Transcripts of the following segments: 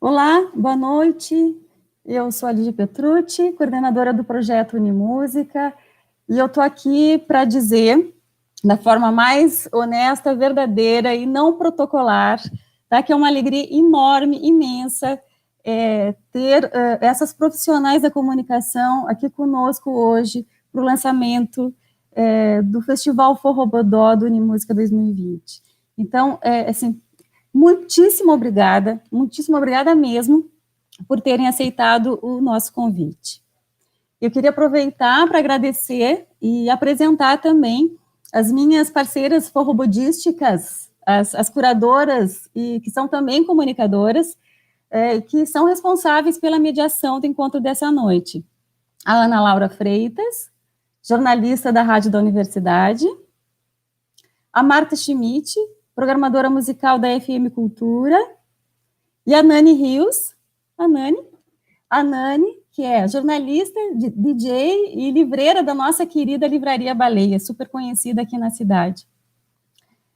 Olá, boa noite. Eu sou a Lígia Petrucci, coordenadora do projeto Unimúsica, e eu estou aqui para dizer, da forma mais honesta, verdadeira e não protocolar, tá, que é uma alegria enorme, imensa, ter essas profissionais da comunicação aqui conosco hoje para o lançamento do Festival Forrobodó do Unimúsica 2020. Então, assim, muitíssimo obrigada mesmo por terem aceitado o nosso convite. Eu queria aproveitar para agradecer e apresentar também as minhas parceiras forrobodísticas, as curadoras, e que são também comunicadoras, que são responsáveis pela mediação do encontro dessa noite. A Ana Laura Freitas, jornalista da Rádio da Universidade, a Marta Schmidt, programadora musical da FM Cultura, e a Nani Rios, a Nani, que é jornalista, DJ e livreira da nossa querida Livraria Baleia, super conhecida aqui na cidade.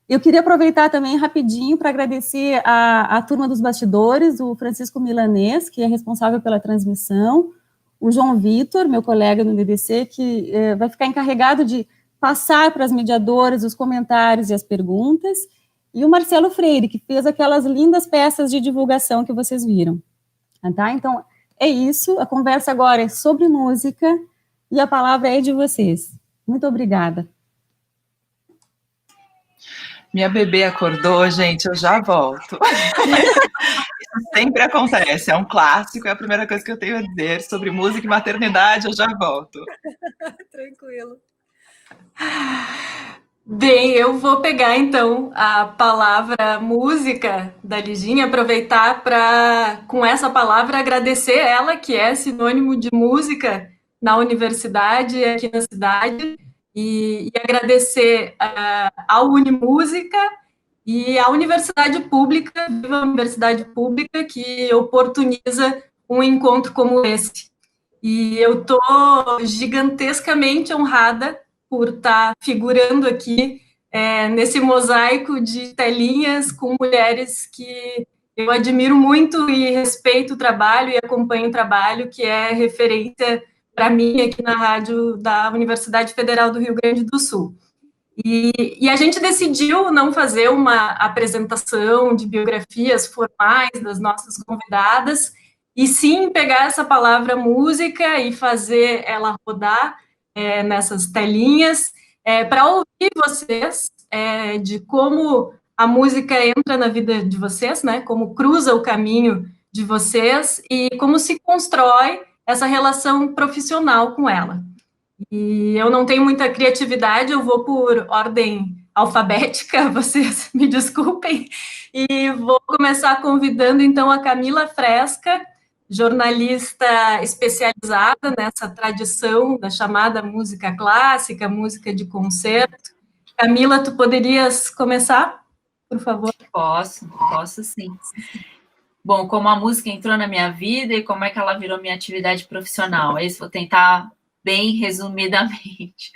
Eu queria aproveitar também rapidinho para agradecer a turma dos bastidores, o Francisco Milanês, que é responsável pela transmissão, o João Vitor, meu colega no DDC, que vai ficar encarregado de passar para as mediadoras os comentários e as perguntas, e o Marcelo Freire, que fez aquelas lindas peças de divulgação que vocês viram. Tá? Então, é isso. A conversa agora é sobre música e a palavra é de vocês. Muito obrigada. Minha bebê acordou, gente, eu já volto. Isso sempre acontece, é um clássico, é a primeira coisa que eu tenho a dizer sobre música e maternidade, eu já volto. Tranquilo. Bem, eu vou pegar, então, a palavra música da Liginha, aproveitar para, com essa palavra, agradecer ela, que é sinônimo de música na universidade, aqui na cidade, e agradecer ao Unimúsica e à Universidade Pública, Viva a Universidade Pública, que oportuniza um encontro como esse. E eu estou gigantescamente honrada por estar figurando aqui nesse mosaico de telinhas com mulheres que eu admiro muito e respeito o trabalho e acompanho o trabalho, que é referência para mim aqui na rádio da Universidade Federal do Rio Grande do Sul. E a gente decidiu não fazer uma apresentação de biografias formais das nossas convidadas, e sim pegar essa palavra música e fazer ela rodar nessas telinhas, para ouvir vocês de como a música entra na vida de vocês, né, como cruza o caminho de vocês e como se constrói essa relação profissional com ela. E eu não tenho muita criatividade, eu vou por ordem alfabética, vocês me desculpem, e vou começar convidando, então, a Camila Fresca, jornalista especializada nessa tradição da chamada música clássica, música de concerto. Camila, tu poderias começar, por favor? Posso sim. Bom, como a música entrou na minha vida e como é que ela virou minha atividade profissional? É isso, vou tentar bem resumidamente.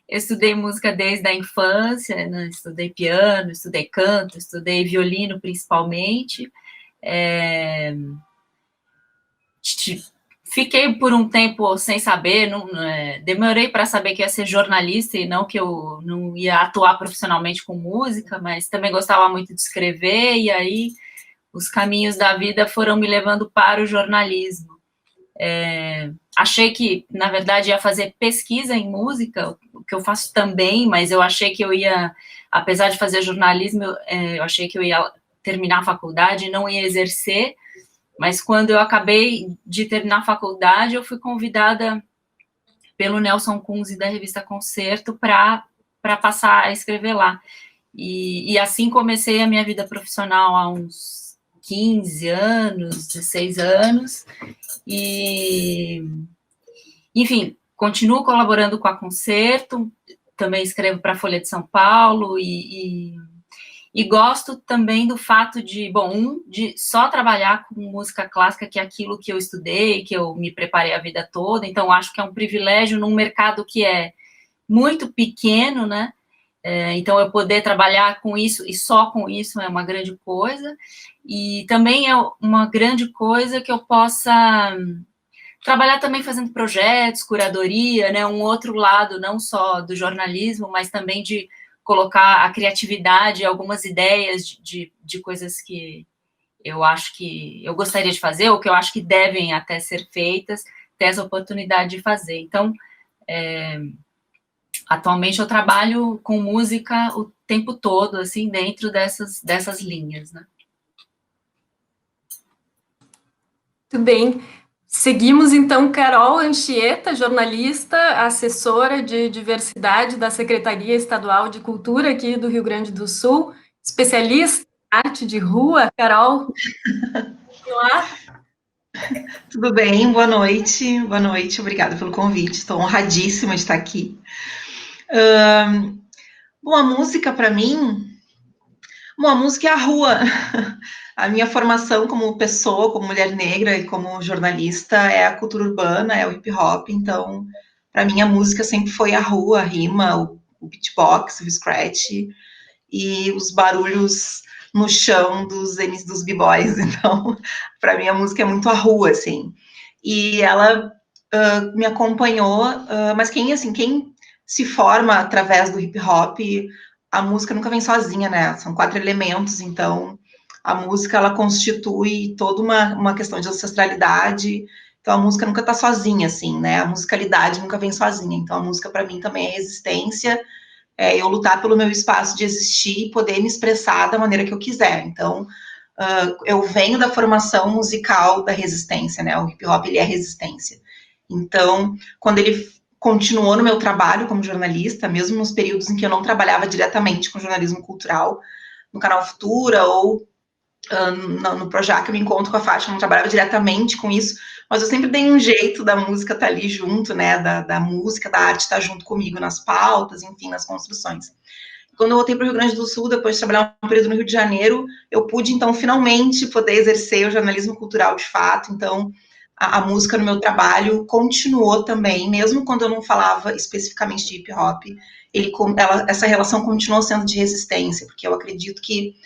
Eu estudei música desde a infância, né? Estudei piano, estudei canto, estudei violino principalmente. Fiquei por um tempo sem saber, demorei para saber que ia ser jornalista e não que eu não ia atuar profissionalmente com música, mas também gostava muito de escrever, e aí os caminhos da vida foram me levando para o jornalismo. Achei que, na verdade, ia fazer pesquisa em música, o que eu faço também, mas eu achei que eu ia, apesar de fazer jornalismo, eu achei que eu ia terminar a faculdade e não ia exercer. Mas quando eu acabei de terminar a faculdade, eu fui convidada pelo Nelson Kunze da revista Concerto para passar a escrever lá. E assim comecei a minha vida profissional há uns 15 anos, 16 anos. E, enfim, continuo colaborando com a Concerto, também escrevo para a Folha de São Paulo e gosto também do fato de só trabalhar com música clássica, que é aquilo que eu estudei, que eu me preparei a vida toda, então acho que é um privilégio num mercado que é muito pequeno, né, Então, eu poder trabalhar com isso e só com isso é uma grande coisa. E também é uma grande coisa que eu possa trabalhar também fazendo projetos, curadoria, né? Um outro lado, não só do jornalismo, mas também de colocar a criatividade, algumas ideias de coisas que eu acho que eu gostaria de fazer, ou que eu acho que devem até ser feitas, ter essa oportunidade de fazer. Então, atualmente eu trabalho com música o tempo todo, assim, dentro dessas linhas, né? Muito bem. Seguimos, então, Carol Anchieta, jornalista, assessora de diversidade da Secretaria Estadual de Cultura aqui do Rio Grande do Sul, especialista em arte de rua. Carol, olá. Tudo bem? Boa noite, obrigada pelo convite, estou honradíssima de estar aqui. Bom, a música para mim, a música é a rua. A minha formação como pessoa, como mulher negra e como jornalista é a cultura urbana, é o hip hop, então para mim a música sempre foi a rua, a rima, o beatbox, o scratch e os barulhos no chão dos b-boys, então para mim a música é muito a rua, assim. E ela me acompanhou, mas quem se forma através do hip hop, a música nunca vem sozinha, né? São 4 elementos, então a música ela constitui toda uma questão de ancestralidade. Então a música nunca tá sozinha, assim, né? A musicalidade nunca vem sozinha. Então a música para mim também é resistência, eu lutar pelo meu espaço de existir e poder me expressar da maneira que eu quiser. Então eu venho da formação musical da resistência, né? O hip hop ele é resistência. Então quando ele continuou no meu trabalho como jornalista, mesmo nos períodos em que eu não trabalhava diretamente com jornalismo cultural, no canal Futura ou no Projac eu me encontro com a Fátima, não trabalhava diretamente com isso, mas eu sempre dei um jeito da música estar ali junto, né, da música, da arte estar junto comigo nas pautas, enfim, nas construções. Quando eu voltei para o Rio Grande do Sul, depois de trabalhar um período no Rio de Janeiro, eu pude, então, finalmente poder exercer o jornalismo cultural de fato, então a música no meu trabalho continuou também, mesmo quando eu não falava especificamente de hip hop, essa relação continuou sendo de resistência, porque eu acredito que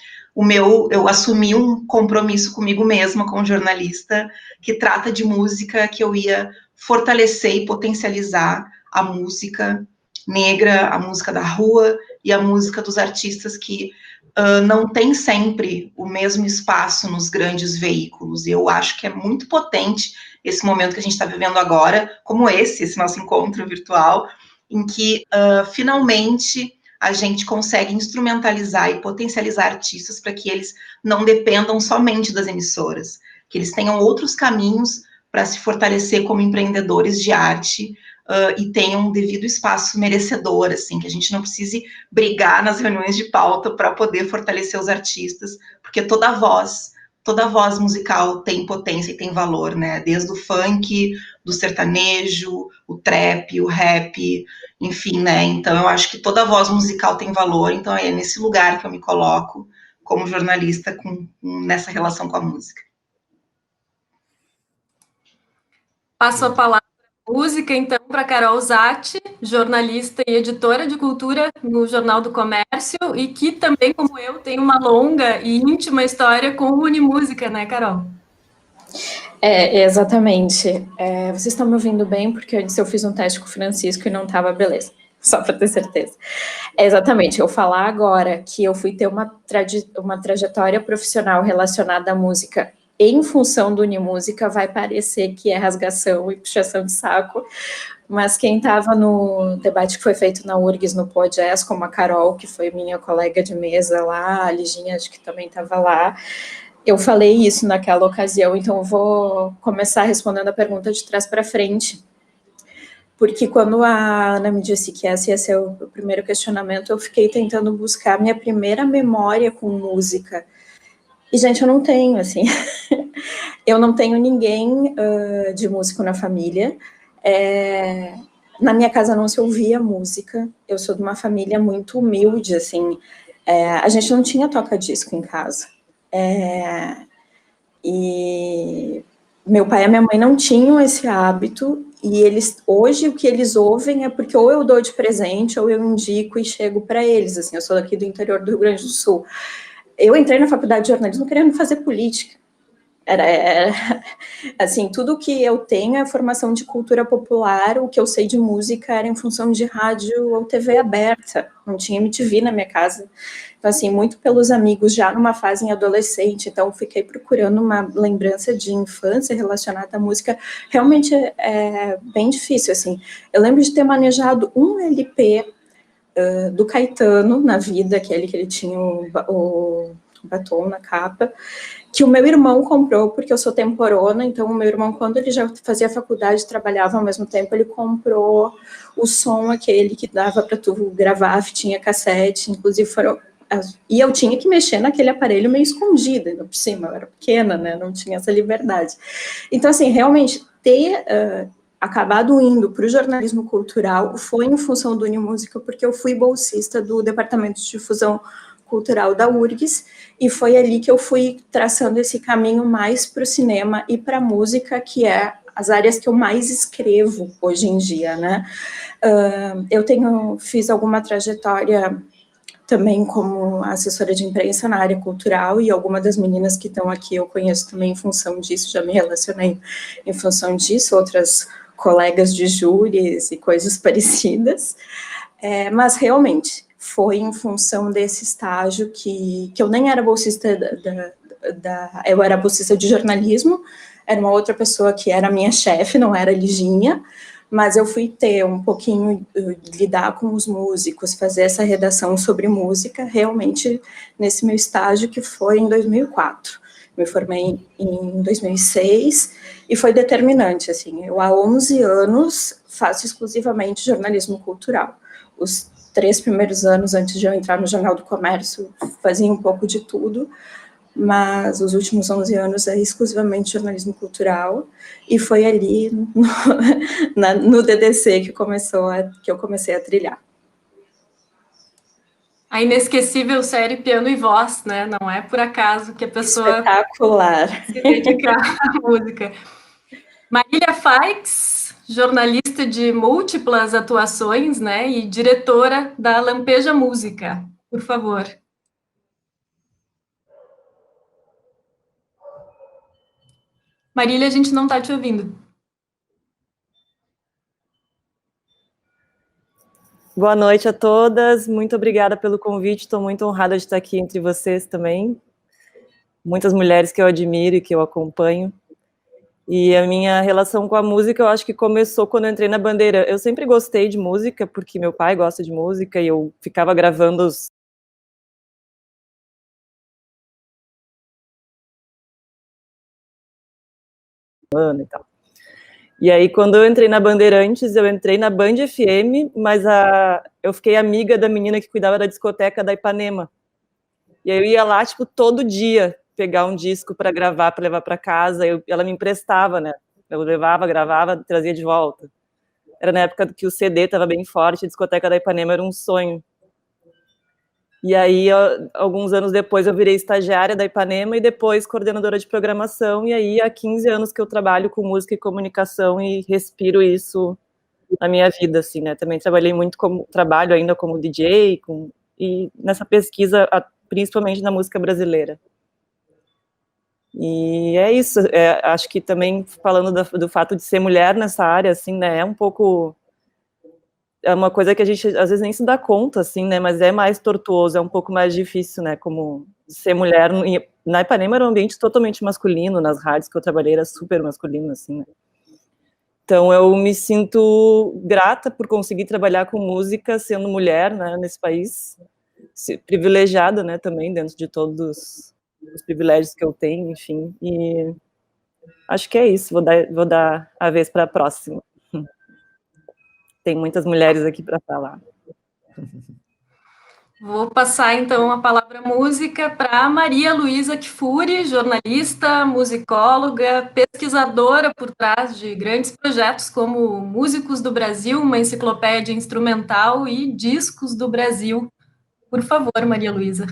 eu assumi um compromisso comigo mesma, como jornalista, que trata de música, que eu ia fortalecer e potencializar a música negra, a música da rua e a música dos artistas que não tem sempre o mesmo espaço nos grandes veículos. E eu acho que é muito potente esse momento que a gente está vivendo agora, como esse nosso encontro virtual, em que finalmente a gente consegue instrumentalizar e potencializar artistas para que eles não dependam somente das emissoras, que eles tenham outros caminhos para se fortalecer como empreendedores de arte e tenham um devido espaço merecedor, assim, que a gente não precise brigar nas reuniões de pauta para poder fortalecer os artistas, porque toda voz musical tem potência e tem valor, né? Desde o funk, do sertanejo, o trap, o rap, enfim, né? Então eu acho que toda voz musical tem valor, então é nesse lugar que eu me coloco como jornalista nessa relação com a música. Passo a palavra música, então, para Carol Zatti, jornalista e editora de cultura no Jornal do Comércio, e que também, como eu, tem uma longa e íntima história com o Unimúsica, né, Carol? Exatamente. Vocês estão me ouvindo bem, porque antes eu fiz um teste com o Francisco e não estava beleza, só para ter certeza. Exatamente, eu falar agora que eu fui ter uma trajetória profissional relacionada à música em função do Unimúsica, vai parecer que é rasgação e puxação de saco, mas quem estava no debate que foi feito na URGS, no Podjazz, como a Carol, que foi minha colega de mesa lá, a Liginha, acho que também estava lá, eu falei isso naquela ocasião, então eu vou começar respondendo a pergunta de trás para frente, porque quando a Ana me disse que esse ia ser o primeiro questionamento, eu fiquei tentando buscar minha primeira memória com música. E, gente, eu não tenho, assim, eu não tenho ninguém de músico na família. Na minha casa não se ouvia música, eu sou de uma família muito humilde, assim, a gente não tinha toca-disco em casa. E meu pai e minha mãe não tinham esse hábito, eles, hoje, o que eles ouvem é porque ou eu dou de presente, ou eu indico e chego para eles, assim, eu sou daqui do interior do Rio Grande do Sul. Eu entrei na faculdade de jornalismo querendo fazer política. Era assim, tudo que eu tenho é formação de cultura popular, o que eu sei de música era em função de rádio ou TV aberta, não tinha MTV na minha casa. Então, assim, muito pelos amigos já numa fase em adolescente, então fiquei procurando uma lembrança de infância relacionada à música, realmente é bem difícil, assim. Eu lembro de ter manejado um LP do Caetano na vida, aquele que ele tinha o batom na capa, que o meu irmão comprou, porque eu sou temporona, então o meu irmão, quando ele já fazia faculdade, trabalhava ao mesmo tempo, ele comprou o som aquele que dava para tu gravar a fitinha cassete, inclusive foram... E eu tinha que mexer naquele aparelho meio escondido, ainda por cima, eu era pequena, né, não tinha essa liberdade. Então, assim, realmente, ter acabado indo para o jornalismo cultural foi em função do Unimúsica, porque eu fui bolsista do Departamento de Difusão Cultural da URGS, e foi ali que eu fui traçando esse caminho mais para o cinema e para a música, que é as áreas que eu mais escrevo hoje em dia, né? Eu fiz alguma trajetória também como assessora de imprensa na área cultural, e alguma das meninas que estão aqui eu conheço também em função disso, já me relacionei em função disso, outras colegas de júris e coisas parecidas, mas realmente foi em função desse estágio que eu nem era bolsista eu era bolsista de jornalismo, era uma outra pessoa que era minha chefe, não era a Liginha, mas eu fui ter um pouquinho, lidar com os músicos, fazer essa redação sobre música, realmente nesse meu estágio, que foi em 2004. Me formei em 2006, e foi determinante, assim, eu há 11 anos faço exclusivamente jornalismo cultural. Os 3 primeiros anos, antes de eu entrar no Jornal do Comércio, fazia um pouco de tudo, mas os últimos 11 anos é exclusivamente jornalismo cultural, e foi ali no DDC que eu comecei a trilhar. A inesquecível série Piano e Voz, né? Não é por acaso que a pessoa espetacular se dedicar à música. Marília Faix, jornalista de múltiplas atuações, né? E diretora da Lampeja Música, por favor. Marília, a gente não está te ouvindo. Boa noite a todas, muito obrigada pelo convite, estou muito honrada de estar aqui entre vocês também. Muitas mulheres que eu admiro e que eu acompanho. E a minha relação com a música, eu acho que começou quando eu entrei na Bandeira. Eu sempre gostei de música, porque meu pai gosta de música, e eu ficava gravando os... e tal. E aí, quando eu entrei na Bandeirantes, eu entrei na Band FM, mas eu fiquei amiga da menina que cuidava da discoteca da Ipanema. E aí eu ia lá, tipo, todo dia pegar um disco para gravar, para levar para casa. Ela me emprestava, né? Eu levava, gravava, trazia de volta. Era na época que o CD estava bem forte, a discoteca da Ipanema era um sonho. E aí, alguns anos depois, eu virei estagiária da Ipanema e depois coordenadora de programação. E aí, há 15 anos que eu trabalho com música e comunicação e respiro isso na minha vida, assim, né? Também trabalhei muito trabalho ainda como DJ e nessa pesquisa, principalmente na música brasileira. E é isso. Acho que também falando do fato de ser mulher nessa área, assim, né? É um pouco... É uma coisa que a gente às vezes nem se dá conta, assim, né? Mas é mais tortuoso, é um pouco mais difícil, né? Como ser mulher. Na Ipanema era um ambiente totalmente masculino, nas rádios que eu trabalhei era super masculino, assim, né? Então eu me sinto grata por conseguir trabalhar com música sendo mulher, né? Nesse país, privilegiada, né? Também dentro de todos os privilégios que eu tenho, enfim. E acho que é isso. Vou dar a vez para a próxima. Tem muitas mulheres aqui para falar. Vou passar, então, a palavra música para Maria Luísa Kfouri, jornalista, musicóloga, pesquisadora por trás de grandes projetos como Músicos do Brasil, uma enciclopédia instrumental, e Discos do Brasil. Por favor, Maria Luísa.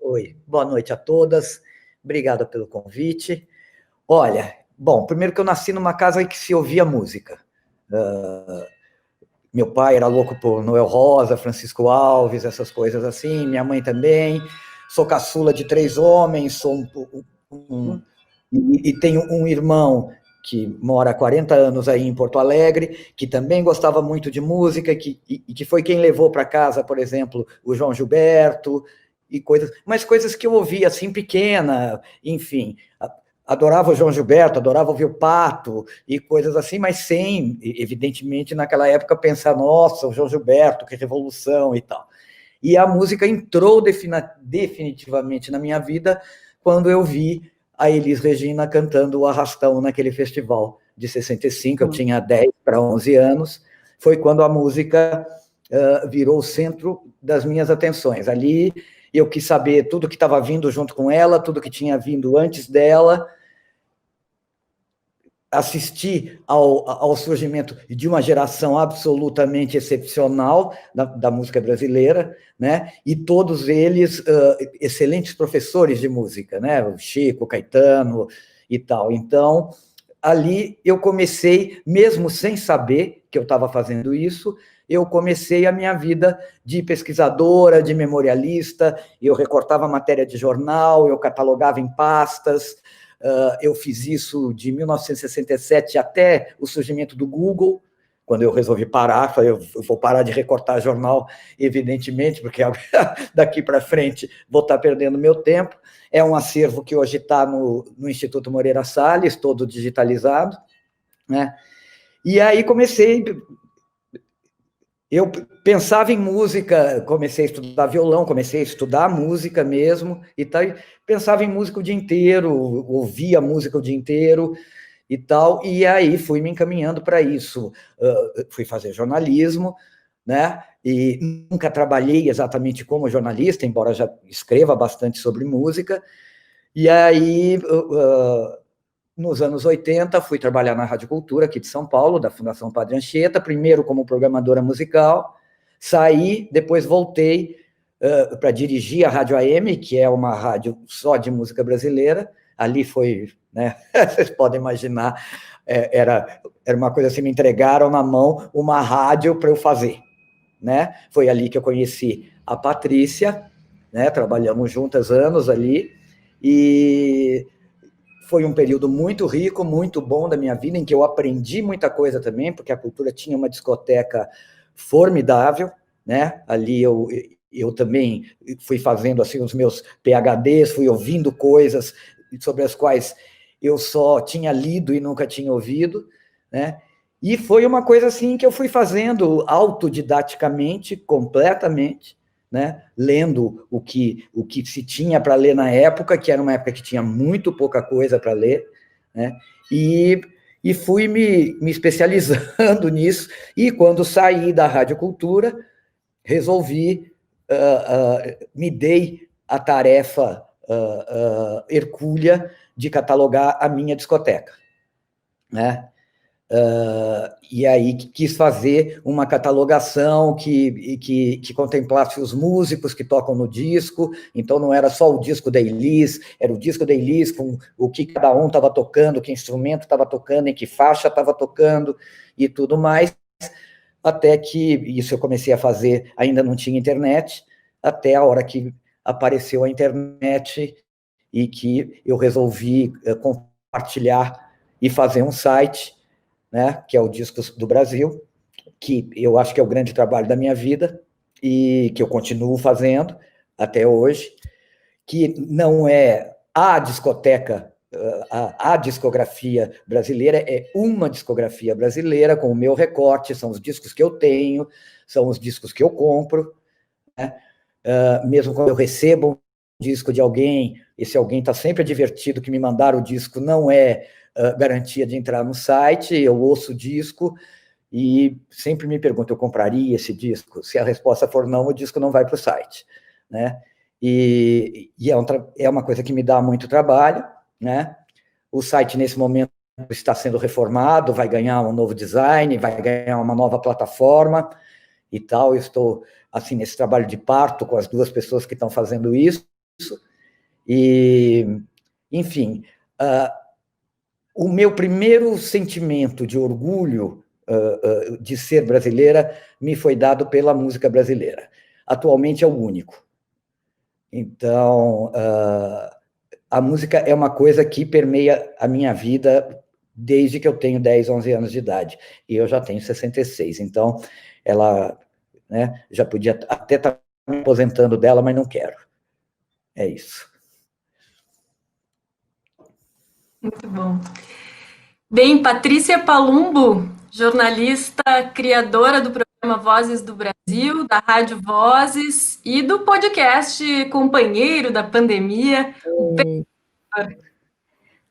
Oi, boa noite a todas. Obrigada pelo convite. Olha, bom, primeiro que eu nasci numa casa em que se ouvia música. Meu pai era louco por Noel Rosa, Francisco Alves, essas coisas assim, minha mãe também. Sou caçula de 3 homens, e tenho um irmão que mora há 40 anos aí em Porto Alegre, que também gostava muito de música, que foi quem levou para casa, por exemplo, o João Gilberto, mas coisas que eu ouvia assim, pequena, enfim. Adorava o João Gilberto, adorava ouvir o Pato e coisas assim, mas sem, evidentemente, naquela época pensar, nossa, o João Gilberto, que revolução e tal. E a música entrou definitivamente na minha vida quando eu vi a Elis Regina cantando o Arrastão naquele festival de 65, eu tinha 10 para 11 anos, foi quando a música virou o centro das minhas atenções. Ali eu quis saber tudo que estava vindo junto com ela, tudo que tinha vindo antes dela, assisti ao surgimento de uma geração absolutamente excepcional da música brasileira, né? E todos eles excelentes professores de música, né? O Chico, o Caetano e tal. Então, ali eu comecei, mesmo sem saber que eu estava fazendo isso, eu comecei a minha vida de pesquisadora, de memorialista, eu recortava matéria de jornal, eu catalogava em pastas. Eu fiz isso de 1967 até o surgimento do Google, quando eu resolvi parar, falei, eu vou parar de recortar jornal, evidentemente, porque daqui para frente vou estar perdendo meu tempo. É um acervo que hoje está no Instituto Moreira Salles, todo digitalizado, né? E aí comecei... Eu pensava em música, comecei a estudar violão, comecei a estudar música mesmo, e tal, e pensava em música o dia inteiro, ouvia música o dia inteiro e tal, e aí fui me encaminhando para isso. Fui fazer jornalismo, né? E nunca trabalhei exatamente como jornalista, embora já escreva bastante sobre música, e aí... nos anos 80, fui trabalhar na Rádio Cultura, aqui de São Paulo, da Fundação Padre Anchieta, primeiro como programadora musical, saí, depois voltei para dirigir a Rádio AM, que é uma rádio só de música brasileira. Ali foi, né, vocês podem imaginar, era uma coisa assim, me entregaram na mão uma rádio para eu fazer, né? Foi ali que eu conheci a Patrícia, né? Trabalhamos juntas anos ali, e... foi um período muito rico, muito bom da minha vida, em que eu aprendi muita coisa também, porque a Cultura tinha uma discoteca formidável, né? Ali eu também fui fazendo assim os meus PhDs, fui ouvindo coisas sobre as quais eu só tinha lido e nunca tinha ouvido, né? E foi uma coisa assim que eu fui fazendo autodidaticamente, completamente, né? Lendo o que se tinha para ler na época, que era uma época que tinha muito pouca coisa para ler, né? E fui me especializando nisso, e quando saí da Rádio Cultura, resolvi, me dei a tarefa hercúlea de catalogar a minha discoteca, né? E aí quis fazer uma catalogação que contemplasse os músicos que tocam no disco, então não era só o disco da Elis, era o disco da Elis com o que cada um estava tocando, que instrumento estava tocando, em que faixa estava tocando e tudo mais, até que isso eu comecei a fazer, ainda não tinha internet, até a hora que apareceu a internet e que eu resolvi compartilhar e fazer um site, né, que é o Discos do Brasil, que eu acho que é o grande trabalho da minha vida e que eu continuo fazendo até hoje, que não é a discoteca, a discografia brasileira, é uma discografia brasileira com o meu recorte, são os discos que eu tenho, são os discos que eu compro, né? Mesmo quando eu recebo um disco de alguém, esse alguém está sempre advertido que me mandar o disco não é garantia de entrar no site, eu ouço o disco e sempre me pergunto, eu compraria esse disco? Se a resposta for não, o disco não vai para o site, né? E é uma coisa que me dá muito trabalho, né? O site, nesse momento, está sendo reformado, vai ganhar um novo design, vai ganhar uma nova plataforma e tal. Eu estou, assim, nesse trabalho de parto com as 2 pessoas que estão fazendo isso. E, enfim, o meu primeiro sentimento de orgulho de ser brasileira me foi dado pela música brasileira. Atualmente é o único. Então, a música é uma coisa que permeia a minha vida desde que eu tenho 10, 11 anos de idade. E eu já tenho 66. Então, ela, né, já podia até estar me aposentando dela, mas não quero. É isso. Muito bom. Bem, Patrícia Palumbo, jornalista, criadora do programa Vozes do Brasil, da Rádio Vozes e do podcast Companheiro da Pandemia.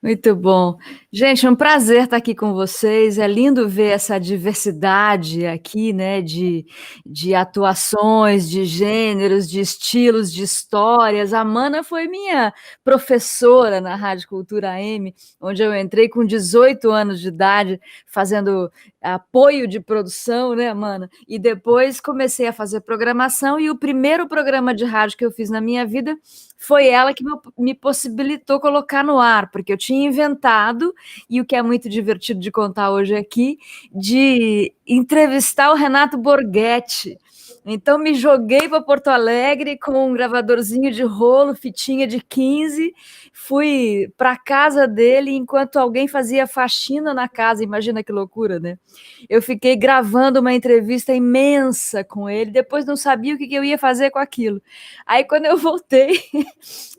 Muito bom. Gente, é um prazer estar aqui com vocês. É lindo ver essa diversidade aqui, né, de atuações, de gêneros, de estilos, de histórias. A Mana foi minha professora na Rádio Cultura AM, onde eu entrei com 18 anos de idade, fazendo apoio de produção, né, Mana? E depois comecei a fazer programação, e o primeiro programa de rádio que eu fiz na minha vida foi ela que me possibilitou colocar no ar, porque eu tinha inventado, e o que é muito divertido de contar hoje aqui, de entrevistar o Renato Borghetti. Então me joguei para Porto Alegre com um gravadorzinho de rolo, fitinha de 15, fui para a casa dele enquanto alguém fazia faxina na casa, imagina que loucura, né? Eu fiquei gravando uma entrevista imensa com ele, depois não sabia o que eu ia fazer com aquilo. Aí quando eu voltei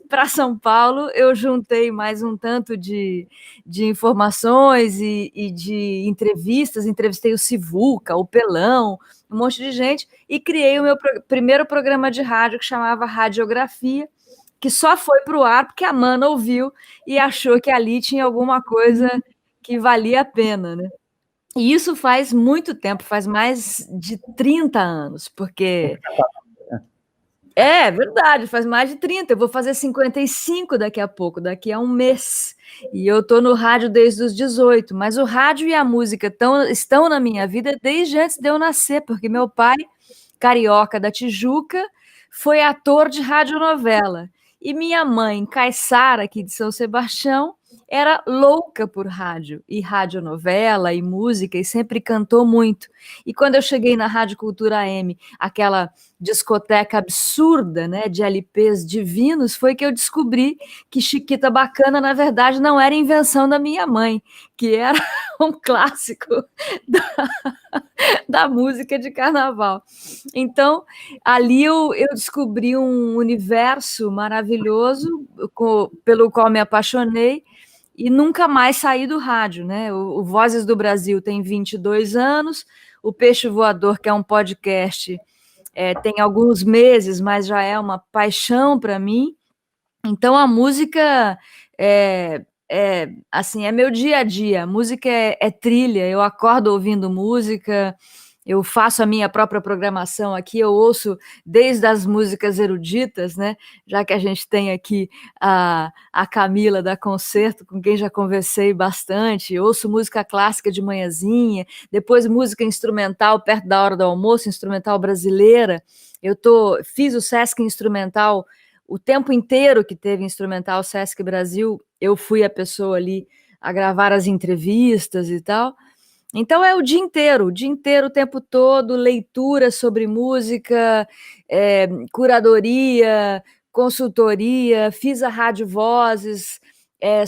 para São Paulo, eu juntei mais um tanto de informações e de entrevistas, entrevistei o Sivuca, o Pelão, um monte de gente, e criei o meu primeiro programa de rádio que chamava Radiografia, que só foi para o ar porque a Mana ouviu e achou que ali tinha alguma coisa que valia a pena, né? E isso faz muito tempo, faz mais de 30 anos, porque... É verdade, faz mais de 30, eu vou fazer 55 daqui a pouco, daqui a um mês, e eu estou no rádio desde os 18, mas o rádio e a música estão na minha vida desde antes de eu nascer, porque meu pai, carioca da Tijuca, foi ator de radionovela, e minha mãe, Caiçara, aqui de São Sebastião, era louca por rádio, e radionovela, e música, e sempre cantou muito. E quando eu cheguei na Rádio Cultura AM, aquela discoteca absurda, né, de LPs divinos, foi que eu descobri que Chiquita Bacana, na verdade, não era invenção da minha mãe, que era um clássico da música de carnaval. Então, ali eu descobri um universo maravilhoso pelo qual me apaixonei, e nunca mais saí do rádio, né? O Vozes do Brasil tem 22 anos, o Peixe Voador, que é um podcast, tem alguns meses, mas já é uma paixão para mim. Então, a música assim, é meu dia a dia. A música é trilha, eu acordo ouvindo música, eu faço a minha própria programação aqui, eu ouço desde as músicas eruditas, né? Já que a gente tem aqui a Camila da Concerto, com quem já conversei bastante, ouço música clássica de manhãzinha, depois música instrumental perto da hora do almoço, instrumental brasileira. Fiz o Sesc Instrumental o tempo inteiro que teve instrumental Sesc Brasil, eu fui a pessoa ali a gravar as entrevistas e tal. Então é o dia inteiro, o tempo todo, leitura sobre música, curadoria, consultoria, fiz a Rádio Vozes,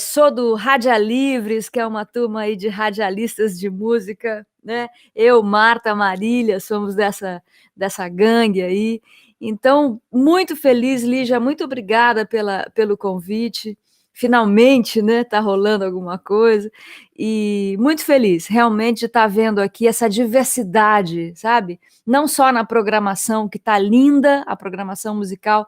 sou do Radialivres, que é uma turma aí de radialistas de música, né? Eu, Marta, Marília, somos dessa gangue aí. Então, muito feliz, Lígia, muito obrigada pelo convite. Finalmente, né, está rolando alguma coisa, e muito feliz, realmente, de estar vendo aqui essa diversidade, sabe? Não só na programação, que está linda, a programação musical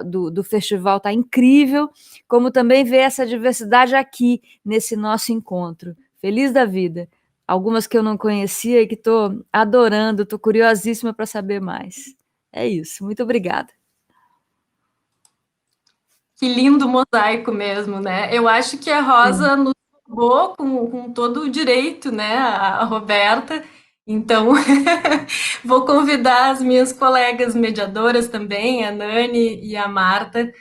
do festival está incrível, como também ver essa diversidade aqui, nesse nosso encontro. Feliz da vida. Algumas que eu não conhecia e que estou adorando, estou curiosíssima para saber mais. É isso, muito obrigada. Que lindo mosaico mesmo, né? Eu acho que a Rosa nos roubou com todo o direito, né? A Roberta. Então, vou convidar as minhas colegas mediadoras também, a Nani e a Marta,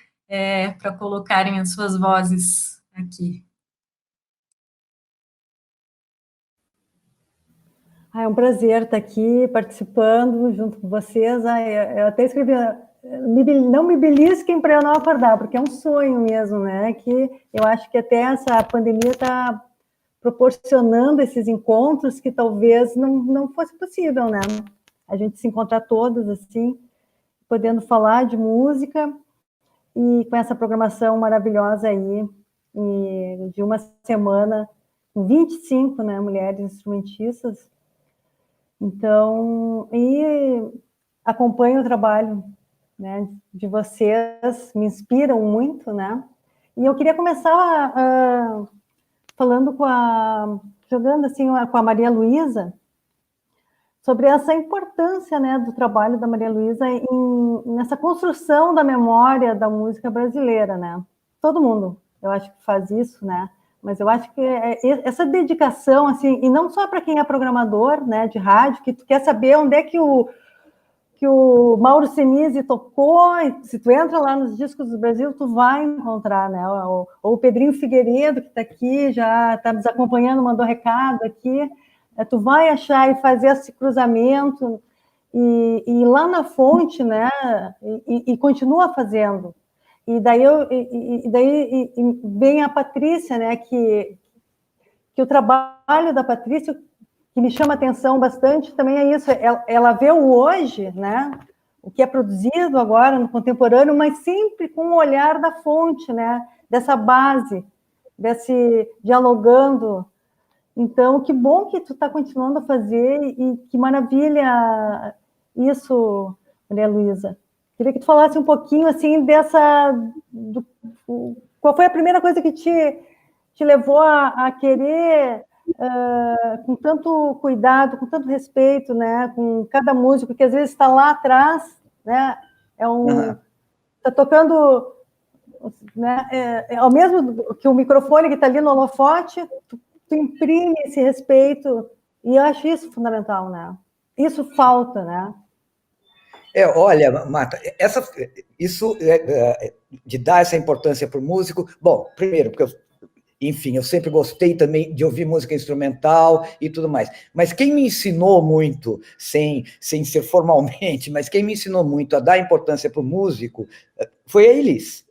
para colocarem as suas vozes aqui. É um prazer estar aqui participando junto com vocês. Eu até escrevi, não me belisquem para eu não acordar, porque é um sonho mesmo, né? Que eu acho que até essa pandemia está proporcionando esses encontros que talvez não fosse possível, né? A gente se encontrar todas assim, podendo falar de música e com essa programação maravilhosa aí, de uma semana, com 25, né, mulheres instrumentistas. Então, e acompanho o trabalho, né, de vocês, me inspiram muito, né? E eu queria começar falando jogando assim com a Maria Luísa, sobre essa importância, né, do trabalho da Maria Luísa nessa construção da memória da música brasileira, né? Todo mundo, eu acho que faz isso, né? Mas eu acho que essa dedicação, assim, e não só para quem é programador, né, de rádio, que tu quer saber onde é que o Mauro Senise tocou, e se tu entra lá nos discos do Brasil, tu vai encontrar, né? Ou o Pedrinho Figueiredo, que está aqui, já está nos acompanhando, mandou recado aqui. Tu vai achar e fazer esse cruzamento e lá na fonte, né? E continua fazendo. E daí vem a Patrícia, né? Que o trabalho da Patrícia, que me chama a atenção bastante, também é isso. Ela vê o hoje, né? O que é produzido agora no contemporâneo, mas sempre com o olhar da fonte, né? Dessa base, desse dialogando. Então, que bom que tu está continuando a fazer e que maravilha isso, Maria Luísa. Queria que tu falasse um pouquinho, assim, qual foi a primeira coisa que te levou a querer, com tanto cuidado, com tanto respeito, né, com cada músico, que às vezes está lá atrás, né, está tocando, né, ao mesmo que o microfone que está ali no holofote, tu imprime esse respeito, e eu acho isso fundamental, né? Isso falta, né? Olha, Marta, isso de dar essa importância para o músico, bom, primeiro, porque eu sempre gostei também de ouvir música instrumental e tudo mais, mas quem me ensinou muito, sem ser formalmente, mas quem me ensinou muito a dar importância para o músico foi a Elis.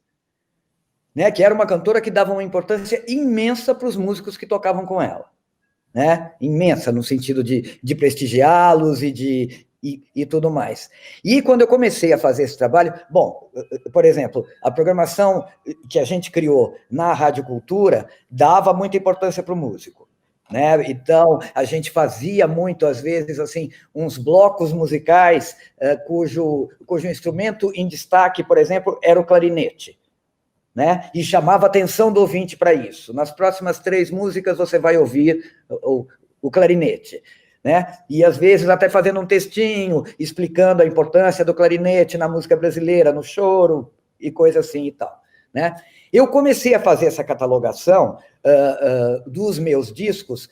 Né, que era uma cantora que dava uma importância imensa para os músicos que tocavam com ela, né? Imensa, no sentido de prestigiá-los e tudo mais. E quando eu comecei a fazer esse trabalho, bom, por exemplo, a programação que a gente criou na Rádio Cultura dava muita importância para o músico, né? Então, a gente fazia muito, às vezes, assim, uns blocos musicais cujo instrumento em destaque, por exemplo, era o clarinete. Né? E chamava a atenção do ouvinte para isso. Nas próximas 3 músicas você vai ouvir o clarinete. Né? E às vezes até fazendo um textinho, explicando a importância do clarinete na música brasileira, no choro, e coisa assim e tal. Né? Eu comecei a fazer essa catalogação dos meus discos,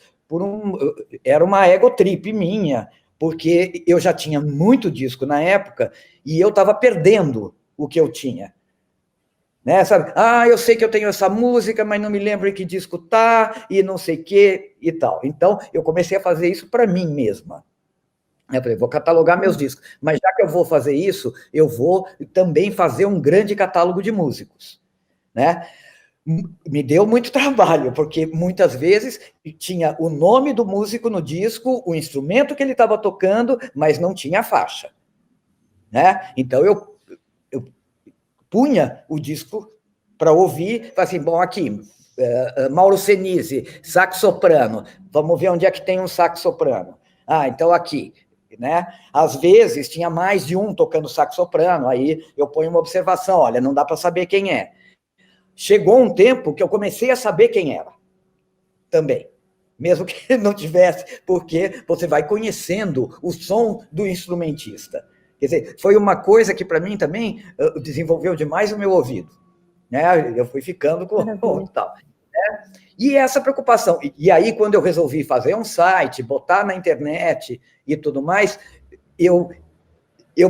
era uma ego trip minha, porque eu já tinha muito disco na época, e eu estava perdendo o que eu tinha. Né, sabe? Eu sei que eu tenho essa música, mas não me lembro em que disco tá, e não sei o que, e tal. Então, eu comecei a fazer isso para mim mesma. Eu falei, vou catalogar meus discos, mas já que eu vou fazer isso, eu vou também fazer um grande catálogo de músicos. Né? Me deu muito trabalho, porque muitas vezes tinha o nome do músico no disco, o instrumento que ele estava tocando, mas não tinha a faixa. Né? Então, eu punha o disco para ouvir, assim, bom, aqui, Mauro Senise, sax soprano, vamos ver onde é que tem um sax soprano. Então aqui, né? Às vezes tinha mais de um tocando sax soprano, aí eu ponho uma observação, olha, não dá para saber quem é. Chegou um tempo que eu comecei a saber quem era, também. Mesmo que não tivesse, porque você vai conhecendo o som do instrumentista. Quer dizer, foi uma coisa que, para mim, também desenvolveu demais o meu ouvido. Né? Eu fui ficando com tal. Né? E essa preocupação. E aí, quando eu resolvi fazer um site, botar na internet e tudo mais, eu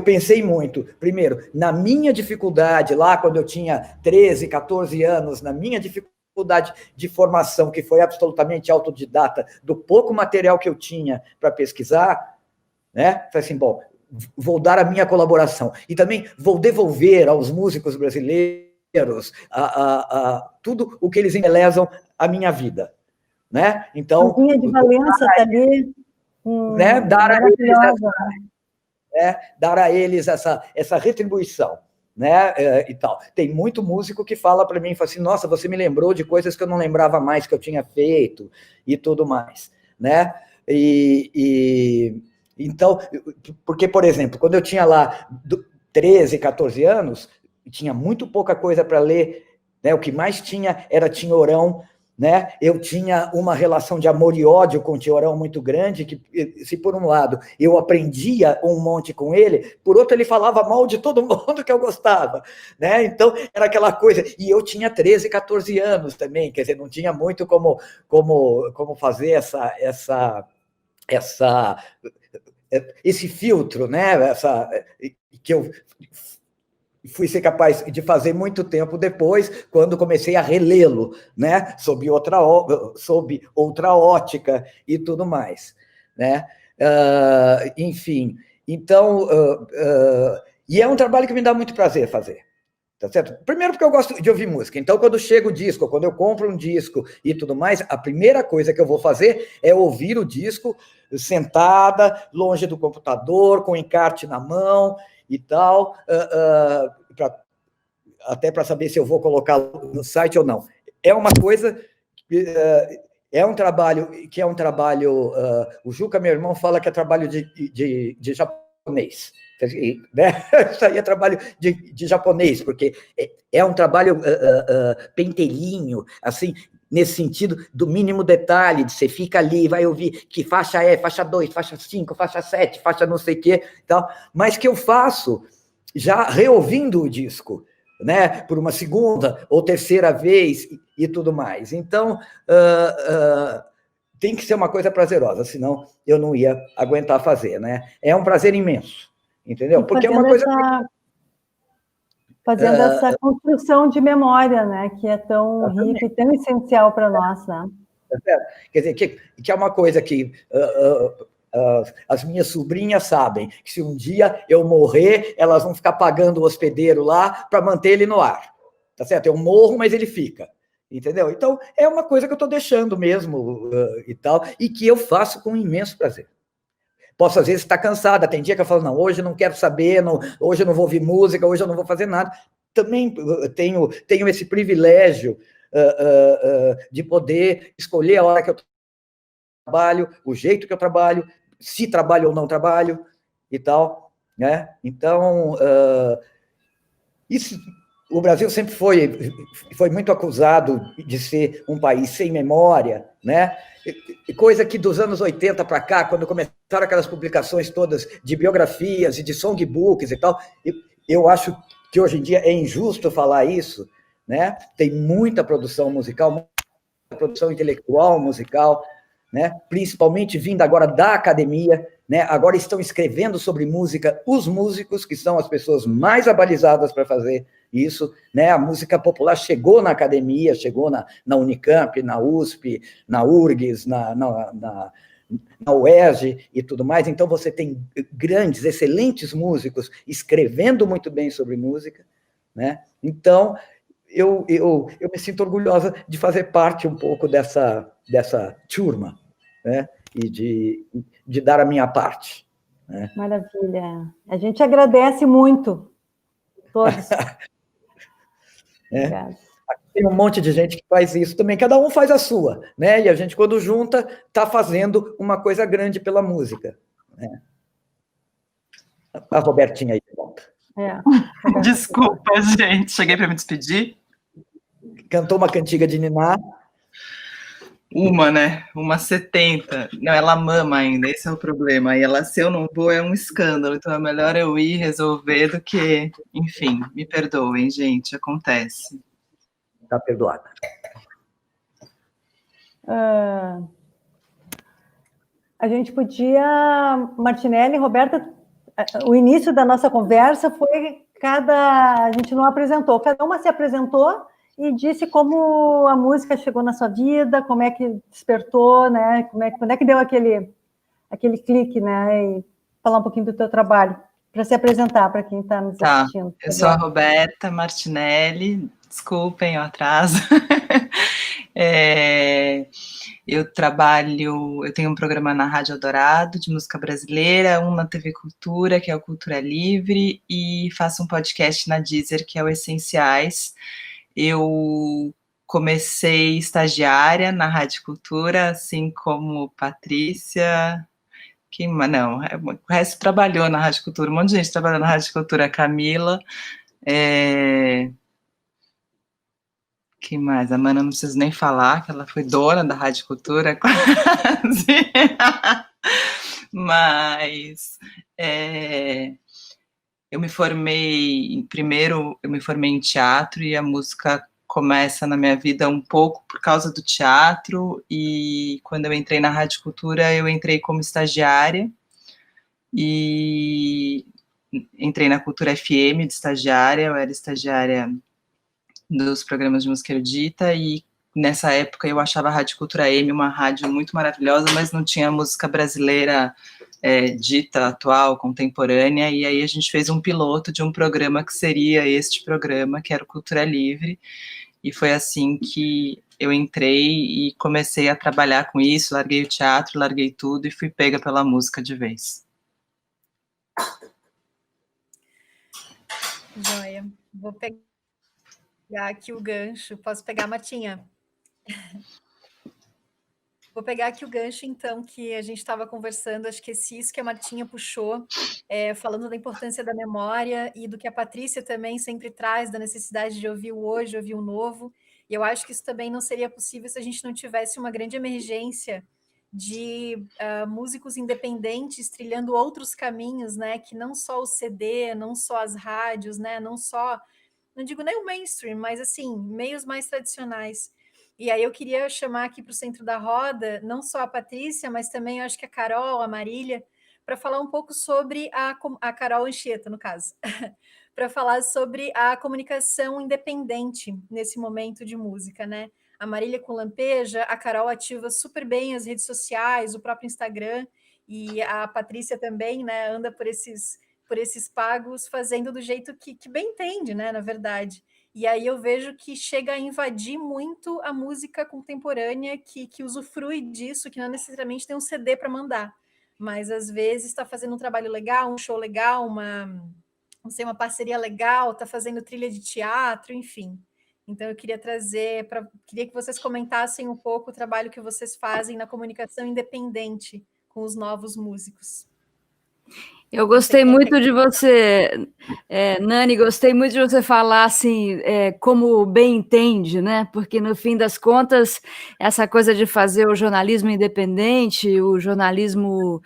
pensei muito, primeiro, na minha dificuldade, lá quando eu tinha 13, 14 anos, na minha dificuldade dificuldade de formação, que foi absolutamente autodidata, do pouco material que eu tinha para pesquisar, né? Falei assim, bom, vou dar a minha colaboração. E também vou devolver aos músicos brasileiros tudo o que eles embelezam a minha vida, né? Então... A linha de Valença está ali, né? maravilhosa. Dar a eles essa retribuição, né? E tal. Tem muito músico que fala para mim, fala assim, nossa, você me lembrou de coisas que eu não lembrava mais que eu tinha feito e tudo mais, né? Então, porque, por exemplo, quando eu tinha lá 13, 14 anos, tinha muito pouca coisa para ler, né? O que mais tinha era Tinhorão, né? Eu tinha uma relação de amor e ódio com o Tinhorão muito grande, que se por um lado eu aprendia um monte com ele, por outro ele falava mal de todo mundo que eu gostava, né? Então era aquela coisa, e eu tinha 13, 14 anos também, quer dizer, não tinha muito como fazer esse filtro, né? Que eu fui ser capaz de fazer muito tempo depois, quando comecei a relê-lo, né? Sob outra ótica e tudo mais, né? Enfim, então, e é um trabalho que me dá muito prazer fazer, tá certo? Primeiro porque eu gosto de ouvir música, então quando chega o disco, quando eu compro um disco e tudo mais, a primeira coisa que eu vou fazer é ouvir o disco sentada, longe do computador, com o encarte na mão e tal, até para saber se eu vou colocar no site ou não. É uma coisa, é um trabalho, o Juca, meu irmão, fala que é trabalho de japonês, né? Isso aí é trabalho de japonês, porque é um trabalho pentelinho, assim, nesse sentido do mínimo detalhe, de você fica ali, vai ouvir que faixa é, faixa 2, faixa 5, faixa 7, faixa não sei o quê, tal, mas que eu faço já reouvindo o disco, né, por uma segunda ou terceira vez e tudo mais. Então, tem que ser uma coisa prazerosa, senão eu não ia aguentar fazer, né? É um prazer imenso, entendeu? Porque é uma coisa... Fazendo essa construção de memória, né, que é tão rica e tão essencial para nós, né? Quer dizer, que é uma coisa que as minhas sobrinhas sabem, que se um dia eu morrer, elas vão ficar pagando o hospedeiro lá para manter ele no ar, tá certo? Eu morro, mas ele fica, entendeu? Então, é uma coisa que eu estou deixando mesmo e tal, e que eu faço com imenso prazer. Posso, às vezes, estar cansada. Tem dia que eu falo, não, hoje eu não quero saber, hoje eu não vou ouvir música, hoje eu não vou fazer nada. Também tenho esse privilégio de poder escolher a hora que eu trabalho, o jeito que eu trabalho, se trabalho ou não trabalho e tal, né? Então, isso... O Brasil sempre foi muito acusado de ser um país sem memória, né? Coisa que dos anos 80 para cá, quando começaram aquelas publicações todas de biografias e de songbooks e tal, eu acho que hoje em dia é injusto falar isso, né? Tem muita produção musical, muita produção intelectual musical, né? Principalmente vindo agora da academia, né? Agora estão escrevendo sobre música os músicos, que são as pessoas mais abalizadas para fazer isso, né? A música popular chegou na academia, chegou na Unicamp, na USP, na URGS, na UERJ e tudo mais. Então você tem grandes, excelentes músicos escrevendo muito bem sobre música, né? Então eu me sinto orgulhosa de fazer parte um pouco dessa turma, né? E de dar a minha parte, né? Maravilha. A gente agradece muito, todos. Tem um monte de gente que faz isso também, cada um faz a sua, né? E a gente, quando junta, está fazendo uma coisa grande pela música, né? A Robertinha aí de volta. Desculpa, gente, cheguei para me despedir. Cantou uma cantiga de niná. Né? Uma 70. Não, ela mama ainda, esse é o problema. E ela, se eu não vou, é um escândalo. Então é melhor eu ir resolver do que... Enfim, me perdoem, gente, acontece. Tá perdoada. A gente podia... Martinelli, Roberta, o início da nossa conversa foi a gente não apresentou, cada uma se apresentou e disse como a música chegou na sua vida, como é que despertou, né? Quando é que deu aquele clique, né? E falar um pouquinho do teu trabalho, para se apresentar para quem está nos assistindo. Eu sou a Roberta Martinelli, desculpem o atraso. Eu tenho um programa na Rádio Eldorado de música brasileira, um na TV Cultura, que é o Cultura Livre, e faço um podcast na Deezer, que é o Essenciais. Eu comecei estagiária na Rádio Cultura, assim como Patrícia. O resto trabalhou na Rádio Cultura, um monte de gente trabalhou na Rádio Cultura, a Camila. Quem mais? A Mana não preciso nem falar, que ela foi dona da Rádio Cultura, quase. Mas eu me formei em teatro, e a música começa na minha vida um pouco por causa do teatro, e quando eu entrei na Rádio Cultura, eu entrei como estagiária, e entrei na Cultura FM de estagiária, eu era estagiária dos programas de música erudita, e nessa época eu achava a Rádio Cultura M uma rádio muito maravilhosa, mas não tinha música brasileira dita, atual, contemporânea, e aí a gente fez um piloto de um programa que seria este programa, que era o Cultura Livre, e foi assim que eu entrei e comecei a trabalhar com isso, larguei o teatro, larguei tudo e fui pega pela música de vez. Joia. Vou pegar aqui o gancho. Posso pegar, Martinha? Vou pegar aqui o gancho, então, que a gente estava conversando, acho que isso que a Martinha puxou, falando da importância da memória e do que a Patrícia também sempre traz, da necessidade de ouvir o hoje, ouvir o novo. E eu acho que isso também não seria possível se a gente não tivesse uma grande emergência de músicos independentes trilhando outros caminhos, né? Que não só o CD, não só as rádios, né? Não só, não digo nem o mainstream, mas assim, meios mais tradicionais. E aí eu queria chamar aqui para o centro da roda, não só a Patrícia, mas também eu acho que a Carol, a Marília, para falar um pouco sobre a Carol Anchieta, no caso, para falar sobre a comunicação independente nesse momento de música, né? A Marília com Lampeja, a Carol ativa super bem as redes sociais, o próprio Instagram, e a Patrícia também, né, anda por esses pagos, fazendo do jeito que bem entende, né, na verdade. E aí eu vejo que chega a invadir muito a música contemporânea, que usufrui disso, que não necessariamente tem um CD para mandar, mas às vezes está fazendo um trabalho legal, um show legal, uma parceria legal, está fazendo trilha de teatro, enfim. Então eu queria queria que vocês comentassem um pouco o trabalho que vocês fazem na comunicação independente com os novos músicos. Eu gostei muito de você, Nani, gostei muito de você falar assim, como bem entende, né? Porque no fim das contas, essa coisa de fazer o jornalismo independente, o jornalismo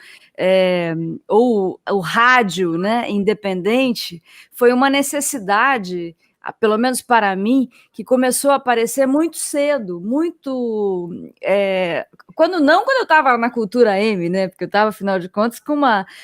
ou o rádio, né, independente, foi uma necessidade, pelo menos para mim, que começou a aparecer muito cedo, muito... quando eu estava na Cultura M, né, porque eu estava, afinal de contas, com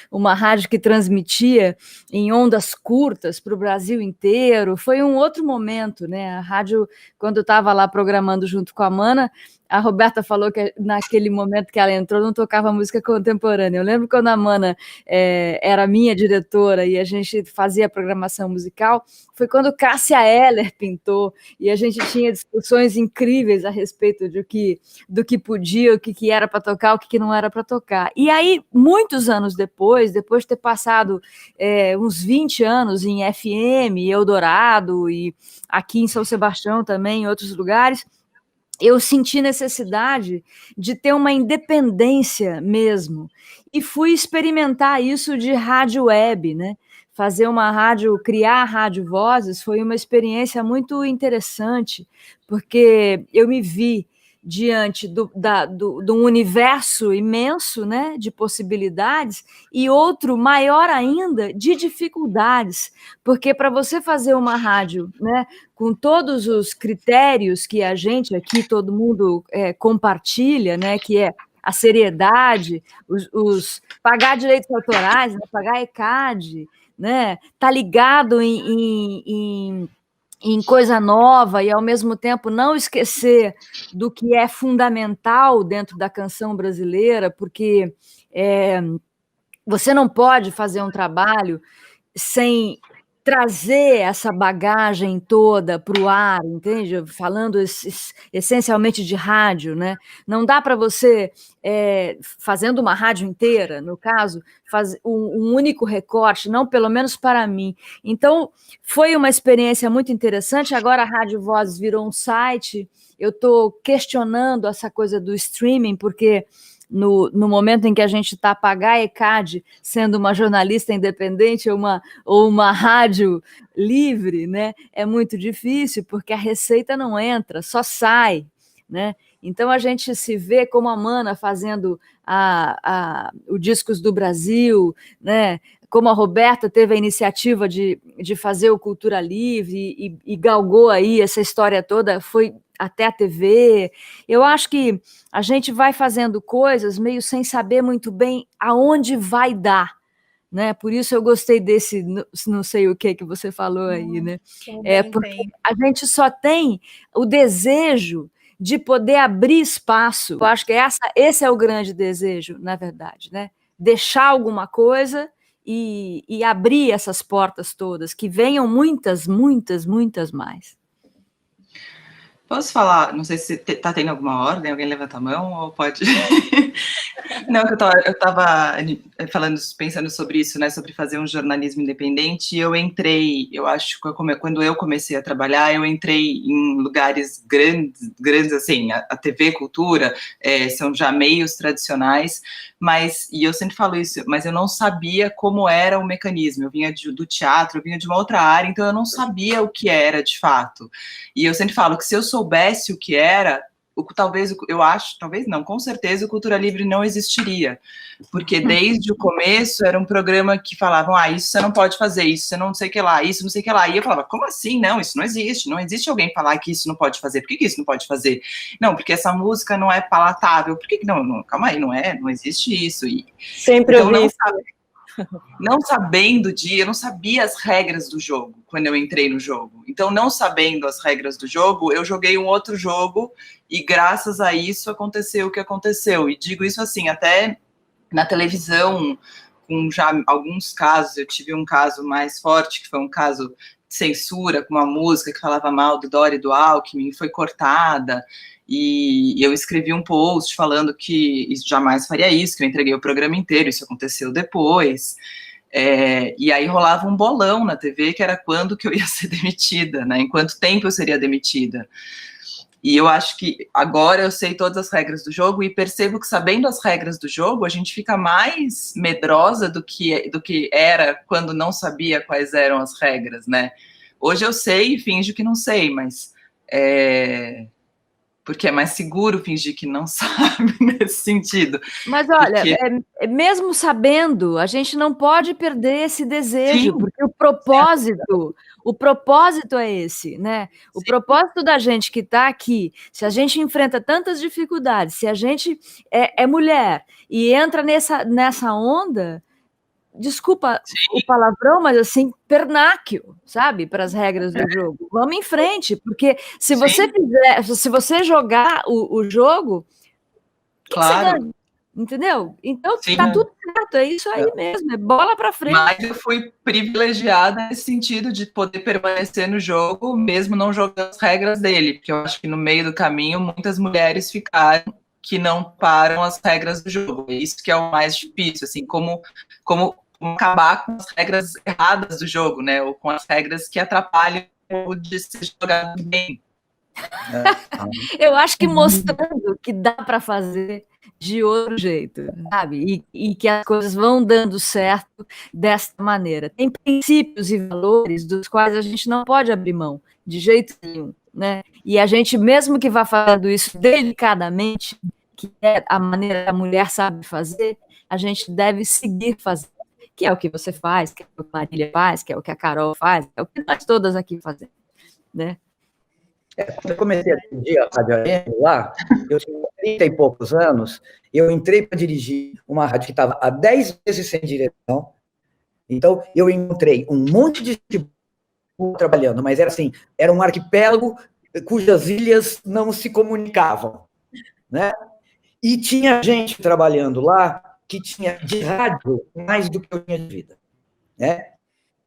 uma rádio que transmitia em ondas curtas para o Brasil inteiro, foi um outro momento, né, a rádio, quando eu estava lá programando junto com a Mana, a Roberta falou que naquele momento que ela entrou não tocava música contemporânea. Eu lembro quando a Mana era minha diretora e a gente fazia a programação musical, foi quando Cássia Eller pintou e a gente tinha discussões incríveis a respeito do que podia, o que era para tocar, o que não era para tocar. E aí, muitos anos depois de ter passado uns 20 anos em FM, Eldorado e aqui em São Sebastião também, em outros lugares, eu senti necessidade de ter uma independência mesmo, e fui experimentar isso de rádio web, né? Fazer uma rádio, criar a Rádio Vozes foi uma experiência muito interessante, porque eu me vi diante de um universo imenso, né, de possibilidades, e outro maior ainda de dificuldades, porque para você fazer uma rádio, né, com todos os critérios que a gente aqui, todo mundo compartilha, né, que é a seriedade, pagar direitos autorais, né, pagar ECAD, né, tá ligado em em coisa nova e, ao mesmo tempo, não esquecer do que é fundamental dentro da canção brasileira, porque você não pode fazer um trabalho sem trazer essa bagagem toda para o ar, entende? Falando essencialmente de rádio, né? Não dá para você, fazendo uma rádio inteira, no caso, fazer um único recorte, não, pelo menos para mim. Então, foi uma experiência muito interessante. Agora a Rádio Vozes virou um site. Eu estou questionando essa coisa do streaming, porque no momento em que a gente está a pagar a ECAD, sendo uma jornalista independente ou uma rádio livre, né, é muito difícil, porque a receita não entra, só sai, né? Então a gente se vê como a Mana fazendo o Discos do Brasil, né? Como a Roberta teve a iniciativa de fazer o Cultura Livre e galgou aí essa história toda, foi até a TV. Eu acho que a gente vai fazendo coisas meio sem saber muito bem aonde vai dar, né? Por isso eu gostei desse não sei o que você falou aí, né? Porque a gente só tem o desejo de poder abrir espaço. Eu acho que esse é o grande desejo, na verdade, né? Deixar alguma coisa e abrir essas portas todas, que venham muitas, muitas, muitas mais. Posso falar? Não sei se está tendo alguma ordem, alguém levanta a mão ou pode... Não, eu estava pensando sobre isso, né, sobre fazer um jornalismo independente, e eu entrei, eu acho que quando eu comecei a trabalhar, eu entrei em lugares grandes assim, a TV Cultura, são já meios tradicionais, e eu sempre falo isso, mas eu não sabia como era o mecanismo, eu vinha do teatro, eu vinha de uma outra área, então eu não sabia o que era de fato, e eu sempre falo que se eu soubesse o que era, talvez não, com certeza o Cultura Livre não existiria, porque desde o começo era um programa que falavam, isso você não pode fazer, isso você não sei o que lá, isso não sei o que lá, e eu falava, como assim? Não, isso não existe alguém falar que isso não pode fazer, por que isso não pode fazer? Não, porque essa música não é palatável, por que não, calma aí, não existe isso, Sempre então, ouvi isso. Eu não sabia as regras do jogo quando eu entrei no jogo. Então, não sabendo as regras do jogo, eu joguei um outro jogo e, graças a isso, aconteceu o que aconteceu. E digo isso assim, até na televisão, com já alguns casos, eu tive um caso mais forte, que foi um caso de censura, com uma música que falava mal do Dória e do Alckmin, foi cortada, e eu escrevi um post falando que jamais faria isso, que eu entreguei o programa inteiro, isso aconteceu depois, e aí rolava um bolão na TV, que era quando que eu ia ser demitida, né, em quanto tempo eu seria demitida. E eu acho que agora eu sei todas as regras do jogo e percebo que, sabendo as regras do jogo, a gente fica mais medrosa do que era quando não sabia quais eram as regras, né? Hoje eu sei e finjo que não sei, mas porque é mais seguro fingir que não sabe nesse sentido. Mas olha, mesmo sabendo, a gente não pode perder esse desejo, sim, porque o propósito é esse, né? O propósito da gente que está aqui, se a gente enfrenta tantas dificuldades, se a gente é mulher e entra nessa onda, desculpa o palavrão, mas assim, pernáquio, sabe, para as regras do jogo. Vamos em frente, porque se você jogar o jogo, claro, você ganha, entendeu? Então tá tudo certo, é isso aí mesmo, é bola para frente. Mas eu fui privilegiada nesse sentido de poder permanecer no jogo, mesmo não jogando as regras dele, porque eu acho que no meio do caminho muitas mulheres ficaram que não param as regras do jogo. É isso que é o mais difícil, assim, como acabar com as regras erradas do jogo, né? Ou com as regras que atrapalham o de se jogar bem. Eu acho que mostrando que dá para fazer de outro jeito, sabe? E que as coisas vão dando certo desta maneira. Tem princípios e valores dos quais a gente não pode abrir mão, de jeito nenhum, né? E a gente, mesmo que vá fazendo isso delicadamente, que é a maneira que a mulher sabe fazer, a gente deve seguir fazendo, que é o que você faz, que é o que a Marília faz, que é o que a Carol faz, é o que nós todas aqui fazemos, né? Quando eu comecei a dirigir a Rádio AM lá, eu tinha 30 e poucos anos, eu entrei para dirigir uma rádio que estava há 10 meses sem direção, então eu encontrei um monte de trabalhando, mas era assim, era um arquipélago cujas ilhas não se comunicavam, né? E tinha gente trabalhando lá que tinha de rádio mais do que eu tinha de vida, né?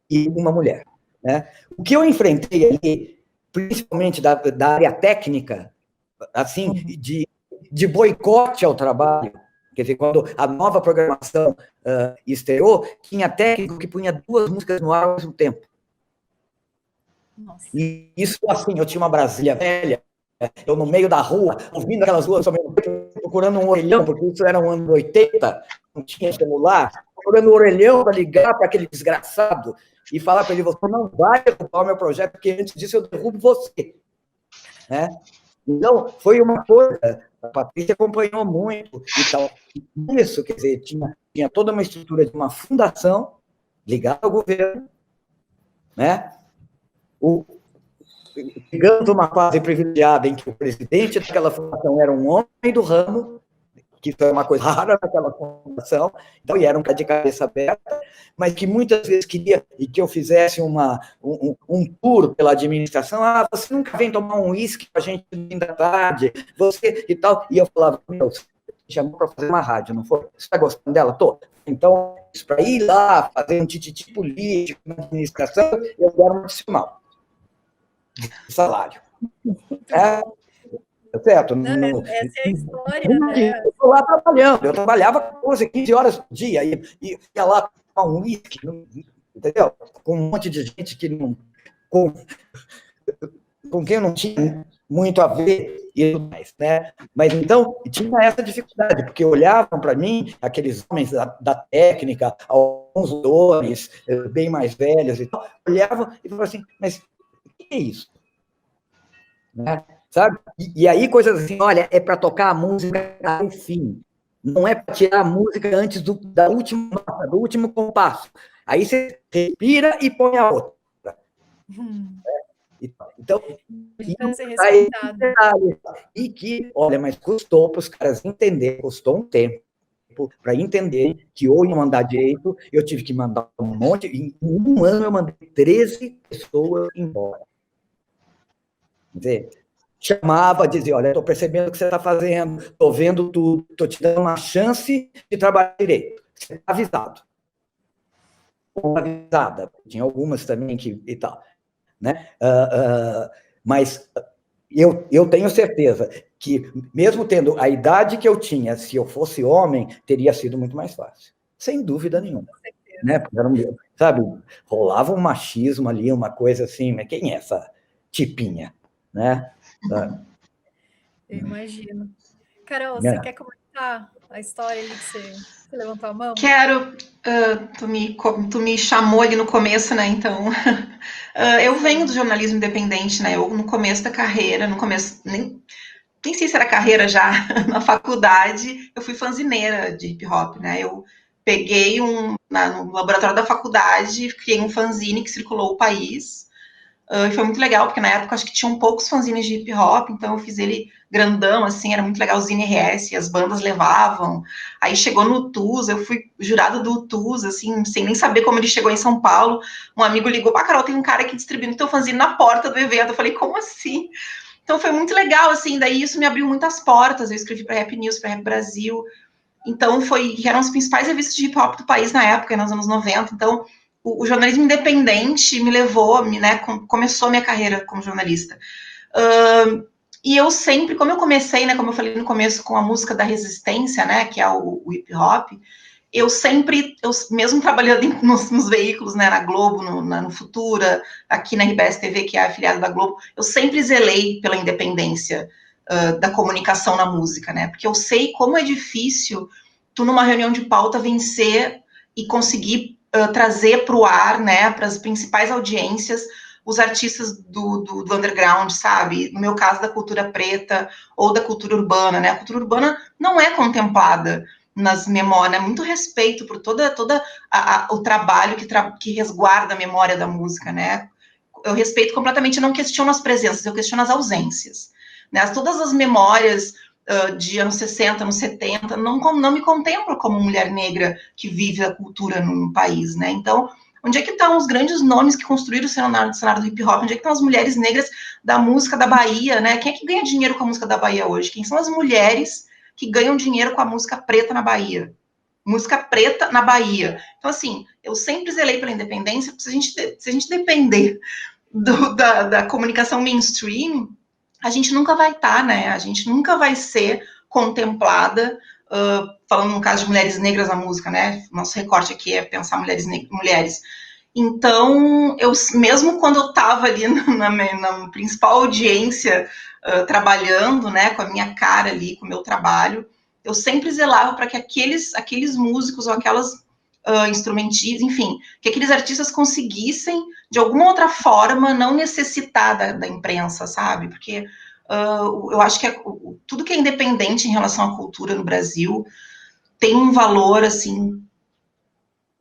E uma mulher, né? O que eu enfrentei ali, principalmente da área técnica, assim, de boicote ao trabalho, quer dizer, quando a nova programação estreou, tinha técnico que punha 2 músicas no ar ao mesmo tempo. Nossa. E isso, assim, eu tinha uma Brasília velha, eu no meio da rua, ouvindo aquelas ruas, procurando um orelhão, porque isso era um ano 80, não tinha celular, procurando um orelhão para ligar para aquele desgraçado e falar para ele, você não vai derrubar o meu projeto, porque antes disso eu derrubo você. Né? Então, foi uma coisa, a Patrícia acompanhou muito e tal. Isso, quer dizer, tinha toda uma estrutura de uma fundação ligada ao governo, né? Pegando uma fase privilegiada em que o presidente daquela fundação era um homem do ramo, que foi uma coisa rara naquela fundação, então, e era um cara de cabeça aberta, mas que muitas vezes queria e que eu fizesse um tour pela administração. Você nunca vem tomar um uísque com a gente no fim da tarde, você e tal. E eu falava, meu, você me chamou para fazer uma rádio, não foi? Você está gostando dela? Tô. Então, para ir lá, fazer um tititi político na administração, eu quero um adicional de salário. Certo? Não, essa é a história, né? Eu estou lá trabalhando, eu trabalhava 14, 15 horas por dia, e ia lá tomar um uísque, entendeu? Com um monte de gente que não... com quem eu não tinha muito a ver e tudo mais, né? Mas então, tinha essa dificuldade, porque olhavam para mim, aqueles homens da técnica, alguns doutores, bem mais velhos e tal, olhavam e falavam assim, mas o que é isso? Né? Sabe? E aí, coisas assim, olha, é para tocar a música ao fim. Não é para tirar a música antes da última nota, do último compasso. Aí você respira e põe a outra. Então, e que, olha, mas custou para os caras entenderem, custou um tempo para entender que ou ia mandar direito, eu tive que mandar um monte, em um ano eu mandei 13 pessoas embora. Quer dizer, chamava, dizia, olha, estou percebendo o que você está fazendo, estou vendo tudo, estou te dando uma chance de trabalhar direito. Você está avisado. Ou avisada. Tinha algumas também que e tal. Né? Mas eu tenho certeza que, mesmo tendo a idade que eu tinha, se eu fosse homem, teria sido muito mais fácil. Sem dúvida nenhuma. Né? Porque era sabe, rolava um machismo ali, uma coisa assim, mas quem é essa tipinha? Né? Eu imagino. Carol, você quer comentar a história ali que você levantou a mão? Quero. Tu me chamou ali no começo, né? Então, eu venho do jornalismo independente, né? Eu, no começo da carreira, nem sei se era carreira já, na faculdade, eu fui fanzineira de hip hop, né? Eu peguei no laboratório da faculdade, criei um fanzine que circulou o país. E foi muito legal, porque na época acho que tinham poucos fanzines de hip hop, então eu fiz ele grandão, assim, era muito legal o Zine RS, as bandas levavam. Aí chegou no TUS, eu fui jurada do TUS, assim, sem nem saber como ele chegou em São Paulo. Um amigo ligou, Carol, tem um cara aqui distribuindo teu fanzine na porta do evento. Eu falei, como assim? Então foi muito legal, assim, daí isso me abriu muitas portas. Eu escrevi para Rap News, para Rap Brasil. Então eram os principais revistas de hip hop do país na época, nos anos 90. Então o jornalismo independente me levou, né, começou a minha carreira como jornalista. E eu sempre, como eu comecei, né, como eu falei no começo, com a música da resistência, né, que é o hip hop, eu mesmo trabalhando nos veículos, né, na Globo, no Futura, aqui na RBS TV, que é a afiliada da Globo, eu sempre zelei pela independência da comunicação na música, né, porque eu sei como é difícil tu, numa reunião de pauta, vencer e conseguir trazer para o ar, né, para as principais audiências, os artistas do underground, sabe? No meu caso, da cultura preta ou da cultura urbana, né? A cultura urbana não é contemplada nas memórias, né? Muito respeito por todo o trabalho que resguarda a memória da música, né? Eu respeito completamente, não questiono as presenças, eu questiono as ausências, né? Todas as memórias de anos 60, anos 70, não me contemplo como mulher negra que vive a cultura num país, né? Então, Onde é que estão os grandes nomes que construíram o cenário do hip hop? Onde é que estão as mulheres negras da música da Bahia, né? Quem é que ganha dinheiro com a música da Bahia hoje? Quem são as mulheres que ganham dinheiro com a música preta na Bahia? Música preta na Bahia. Então, assim, eu sempre zelei pela independência, porque se a gente depender da comunicação mainstream, a gente nunca vai estar, né? A gente nunca vai ser contemplada, falando no caso de mulheres negras na música, né? Nosso recorte aqui é pensar mulheres. Então, mesmo quando eu estava ali na principal audiência, trabalhando, né, com a minha cara ali, com o meu trabalho, eu sempre zelava para que aqueles músicos ou aquelas instrumentistas, enfim, que aqueles artistas conseguissem, de alguma outra forma, não necessitar da imprensa, sabe? Porque eu acho que tudo que é independente em relação à cultura no Brasil tem um valor, assim,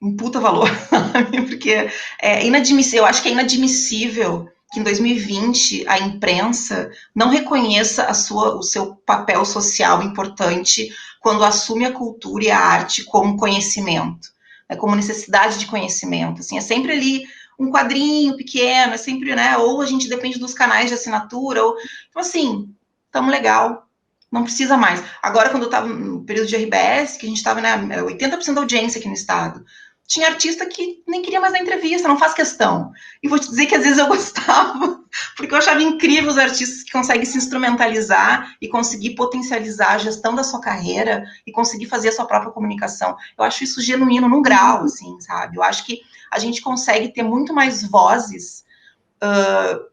um puta valor, sabe? Porque é inadmissível, eu acho que é inadmissível que em 2020 a imprensa não reconheça o seu papel social importante quando assume a cultura e a arte como conhecimento, né, como necessidade de conhecimento. Assim, é sempre ali um quadrinho pequeno, é sempre, né, ou a gente depende dos canais de assinatura, ou, então assim, estamos legal, não precisa mais. Agora, quando eu estava no período de RBS, que a gente estava, né, 80% da audiência aqui no estado, tinha artista que nem queria mais dar entrevista, não faz questão. E vou te dizer que às vezes eu gostava, porque eu achava incrível os artistas que conseguem se instrumentalizar e conseguir potencializar a gestão da sua carreira e conseguir fazer a sua própria comunicação. Eu acho isso genuíno num grau, assim, sabe? Eu acho que a gente consegue ter muito mais vozes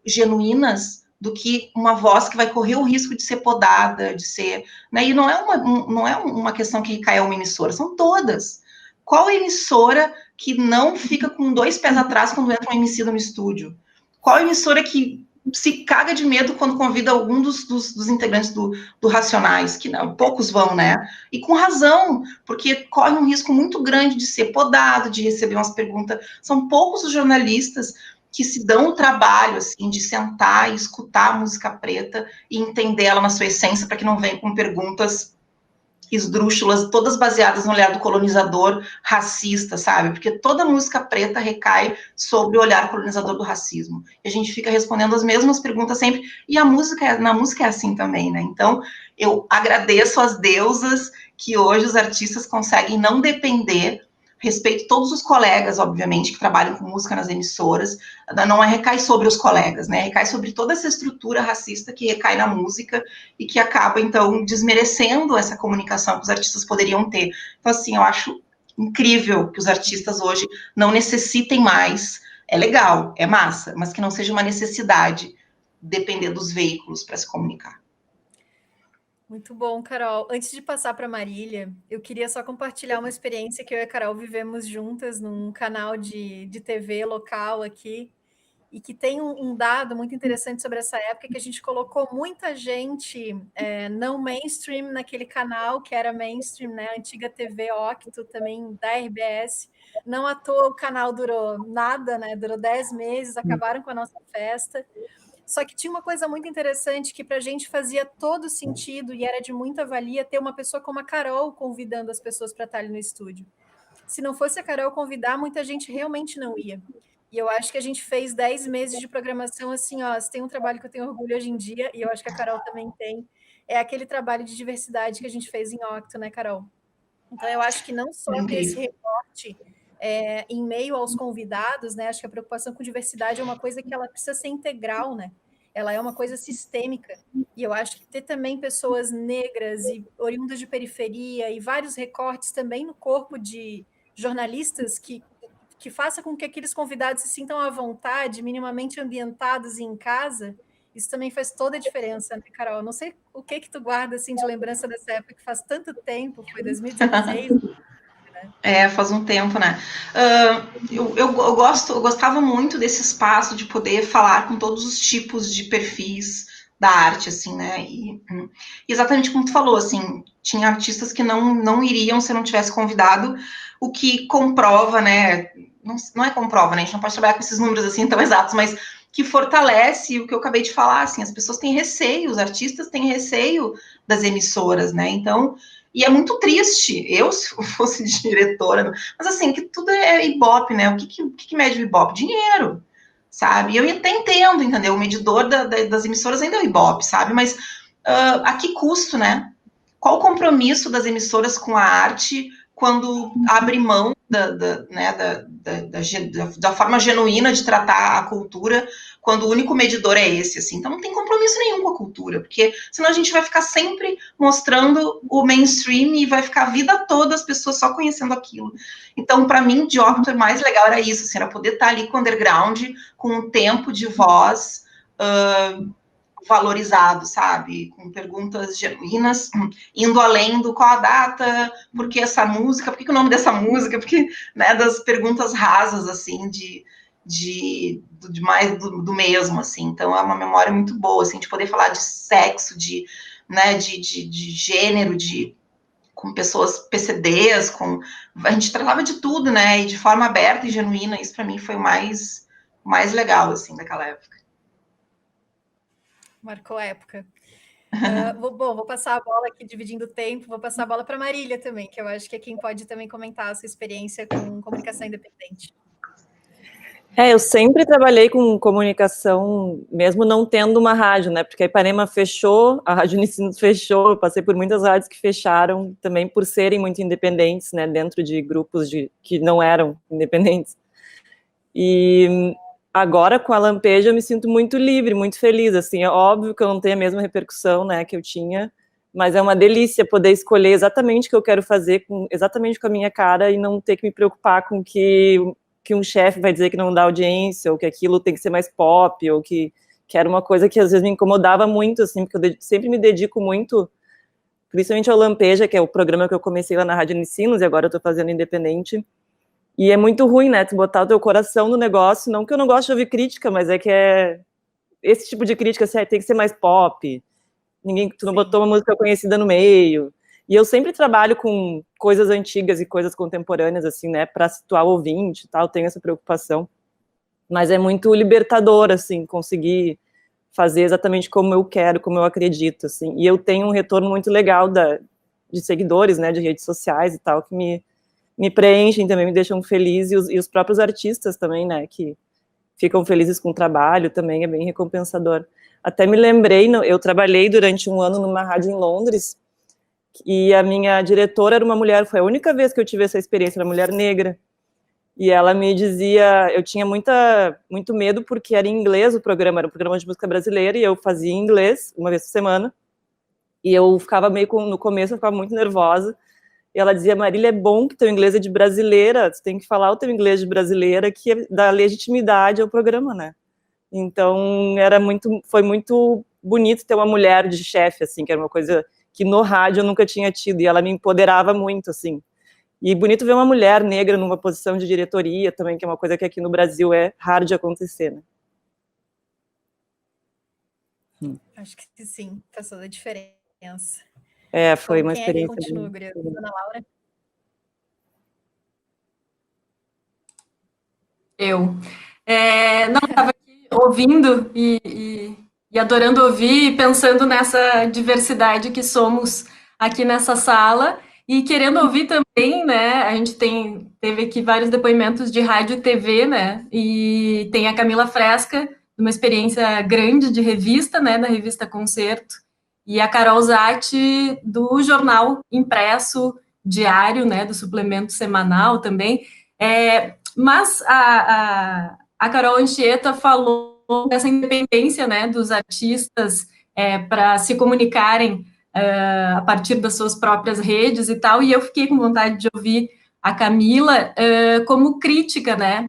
genuínas do que uma voz que vai correr o risco de ser podada, de ser... Né? E não é uma questão que recai a uma emissora, são todas. Qual emissora que não fica com 2 pés atrás quando entra um MC no estúdio? Qual emissora que se caga de medo quando convida algum dos integrantes do Racionais? Que não, poucos vão, né? E com razão, porque corre um risco muito grande de ser podado, de receber umas perguntas. São poucos os jornalistas que se dão o trabalho, assim, de sentar e escutar a música preta e entender ela na sua essência, para que não venha com perguntas esdrúxulas, todas baseadas no olhar do colonizador racista, sabe? Porque toda música preta recai sobre o olhar colonizador do racismo. E a gente fica respondendo as mesmas perguntas sempre, e na música é assim também, né? Então, eu agradeço às deusas que hoje os artistas conseguem não depender. Respeito todos os colegas, obviamente, que trabalham com música nas emissoras, não recai sobre os colegas, né? Recai sobre toda essa estrutura racista que recai na música e que acaba, então, desmerecendo essa comunicação que os artistas poderiam ter. Então, assim, eu acho incrível que os artistas hoje não necessitem mais, é legal, é massa, mas que não seja uma necessidade depender dos veículos para se comunicar. Muito bom, Carol. Antes de passar para a Marília, eu queria só compartilhar uma experiência que eu e a Carol vivemos juntas num canal de TV local aqui, e que tem um dado muito interessante sobre essa época, que a gente colocou muita gente não mainstream naquele canal, que era mainstream, né? A antiga TV Octo, também da RBS. Não à toa o canal durou nada, né? Durou 10 meses, acabaram com a nossa festa. Só que tinha uma coisa muito interessante que para a gente fazia todo sentido e era de muita valia ter uma pessoa como a Carol convidando as pessoas para estar ali no estúdio. Se não fosse a Carol convidar, muita gente realmente não ia. E eu acho que a gente fez 10 meses de programação assim, ó, se tem um trabalho que eu tenho orgulho hoje em dia, e eu acho que a Carol também tem, é aquele trabalho de diversidade que a gente fez em Octo, né, Carol? Então eu acho que não só ter esse recorte em meio aos convidados, né? Acho que a preocupação com diversidade é uma coisa que ela precisa ser integral, né? Ela é uma coisa sistêmica. E eu acho que ter também pessoas negras e oriundas de periferia e vários recortes também no corpo de jornalistas que faça com que aqueles convidados se sintam à vontade, minimamente ambientados e em casa, isso também faz toda a diferença, né, Carol? Não sei o que tu guarda assim de lembrança dessa época que faz tanto tempo, foi 2016. Faz um tempo, né? Eu gostava muito desse espaço de poder falar com todos os tipos de perfis da arte, assim, né? E exatamente como tu falou, assim, tinha artistas que não iriam se eu não tivesse convidado, o que comprova, né? Não é comprova, né? A gente não pode trabalhar com esses números assim tão exatos, mas que fortalece o que eu acabei de falar, assim, as pessoas têm receio, os artistas têm receio das emissoras, né? Então, E é muito triste, eu, se eu fosse diretora, mas assim, que tudo é Ibope, né? O que mede o Ibope? Dinheiro, sabe? E eu até entendo, entendeu? O medidor das emissoras ainda é o Ibope, sabe? Mas a que custo, né? Qual o compromisso das emissoras com a arte quando abre mão da forma genuína de tratar a cultura, quando o único medidor é esse, assim. Então não tem compromisso nenhum com a cultura, porque senão a gente vai ficar sempre mostrando o mainstream e vai ficar a vida toda as pessoas só conhecendo aquilo. Então, para mim, de óbito, o mais legal era isso, assim, era poder estar ali com o underground, com um tempo de voz valorizado, sabe? Com perguntas genuínas, indo além do qual a data, por que essa música, por que o nome dessa música, porque, né, das perguntas rasas, assim, de mais do mesmo, assim. Então, é uma memória muito boa, assim, de poder falar de sexo, de gênero, com pessoas PCDs, a gente tratava de tudo, né, e de forma aberta e genuína. Isso, para mim, foi o mais legal, assim, daquela época. Marcou a época. Vou passar a bola aqui, dividindo o tempo, vou passar a bola para a Marília também, que eu acho que é quem pode também comentar a sua experiência com comunicação independente. Eu sempre trabalhei com comunicação, mesmo não tendo uma rádio, né? Porque a Ipanema fechou, a Rádio Unicinos fechou, eu passei por muitas rádios que fecharam também por serem muito independentes, né? Dentro de grupos que não eram independentes. E agora, com a Lampeja, eu me sinto muito livre, muito feliz, assim. É óbvio que eu não tenho a mesma repercussão, né, que eu tinha, mas é uma delícia poder escolher exatamente o que eu quero fazer, exatamente com a minha cara, e não ter que me preocupar com que um chefe vai dizer que não dá audiência, ou que aquilo tem que ser mais pop, ou que era uma coisa que às vezes me incomodava muito, assim, porque eu sempre me dedico muito, principalmente ao Lampeja, que é o programa que eu comecei lá na Rádio Unicinos, e agora eu tô fazendo independente. E é muito ruim, né, tu botar o teu coração no negócio, não que eu não gosto de ouvir crítica, mas é que esse tipo de crítica, assim, tem que ser mais pop, tu não botou uma música conhecida no meio, e eu sempre trabalho com coisas antigas e coisas contemporâneas, assim, né, para situar o ouvinte e tal, tenho essa preocupação, mas é muito libertador, assim, conseguir fazer exatamente como eu quero, como eu acredito, assim, e eu tenho um retorno muito legal de seguidores, né, de redes sociais e tal, que me preenchem também, me deixam feliz, e os próprios artistas também, né, que ficam felizes com o trabalho, também é bem recompensador. Até me lembrei, eu trabalhei durante um ano numa rádio em Londres, e a minha diretora era uma mulher, foi a única vez que eu tive essa experiência, uma mulher negra, e ela me dizia, eu tinha muito medo, porque era em inglês o programa, era um programa de música brasileira, e eu fazia em inglês, uma vez por semana, e eu ficava no começo eu ficava muito nervosa, e ela dizia, Marília, é bom que teu inglês é de brasileira, tu tem que falar o teu inglês de brasileira, que dá legitimidade ao programa, né? Então, foi muito bonito ter uma mulher de chefe, assim, que era uma coisa que no rádio eu nunca tinha tido, e ela me empoderava muito, assim. E bonito ver uma mulher negra numa posição de diretoria também, que é uma coisa que aqui no Brasil é raro de acontecer, né? Acho que sim, faz toda a diferença. Foi uma experiência. Quem continua, Guria? Ana Laura? Eu. Não, estava aqui ouvindo e adorando ouvir, e pensando nessa diversidade que somos aqui nessa sala, e querendo ouvir também, né, a gente teve aqui vários depoimentos de rádio e TV, né, e tem a Camila Fresca, uma experiência grande de revista, né, da revista Concerto, e a Carol Zatti, do jornal impresso diário, né, do suplemento semanal também, mas a Carol Anchieta falou dessa independência, né, dos artistas para se comunicarem a partir das suas próprias redes e tal, e eu fiquei com vontade de ouvir a Camila como crítica, né,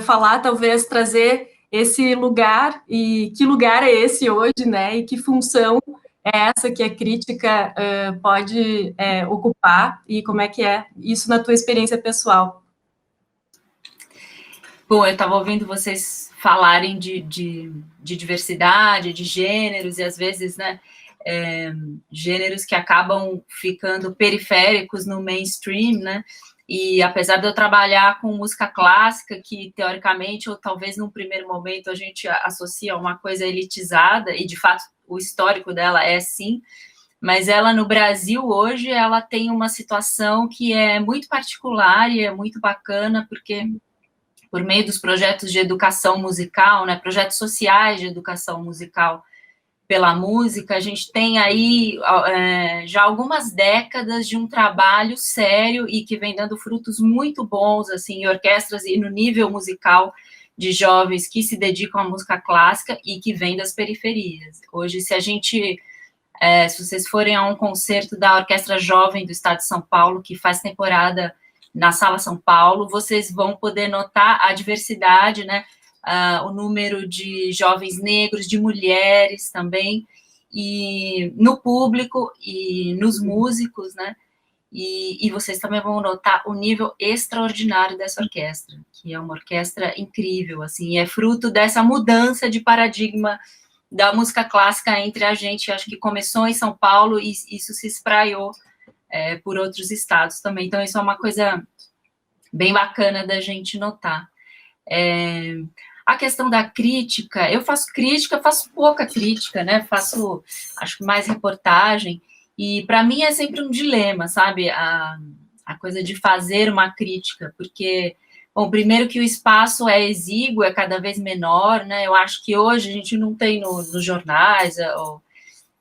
falar, talvez, trazer esse lugar, e que lugar é esse hoje, né, e que função é essa que a crítica pode ocupar, e como é que é isso na tua experiência pessoal? Bom, eu estava ouvindo vocês falarem de diversidade, de gêneros, e às vezes, né, gêneros que acabam ficando periféricos no mainstream, né, e apesar de eu trabalhar com música clássica, que teoricamente, ou talvez num primeiro momento, a gente associa a uma coisa elitizada, e de fato o histórico dela é sim, mas ela no Brasil hoje, ela tem uma situação que é muito particular e é muito bacana, porque por meio dos projetos de educação musical, né, projetos sociais de educação musical pela música, a gente tem aí já algumas décadas de um trabalho sério e que vem dando frutos muito bons, assim, em orquestras e no nível musical de jovens que se dedicam à música clássica e que vêm das periferias. Hoje, se vocês forem a um concerto da Orquestra Jovem do Estado de São Paulo, que faz temporada na Sala São Paulo, vocês vão poder notar a diversidade, né, o número de jovens negros, de mulheres também, e no público e nos músicos, né, e vocês também vão notar o nível extraordinário dessa orquestra, que é uma orquestra incrível, assim, e é fruto dessa mudança de paradigma da música clássica entre a gente, acho que começou em São Paulo e isso se espraiou por outros estados também, então isso é uma coisa bem bacana da gente notar. A questão da crítica, eu faço pouca crítica, né, acho que mais reportagem, e para mim é sempre um dilema, sabe, a coisa de fazer uma crítica, porque, bom, primeiro que o espaço é exíguo, é cada vez menor, né, eu acho que hoje a gente não tem nos jornais, ou,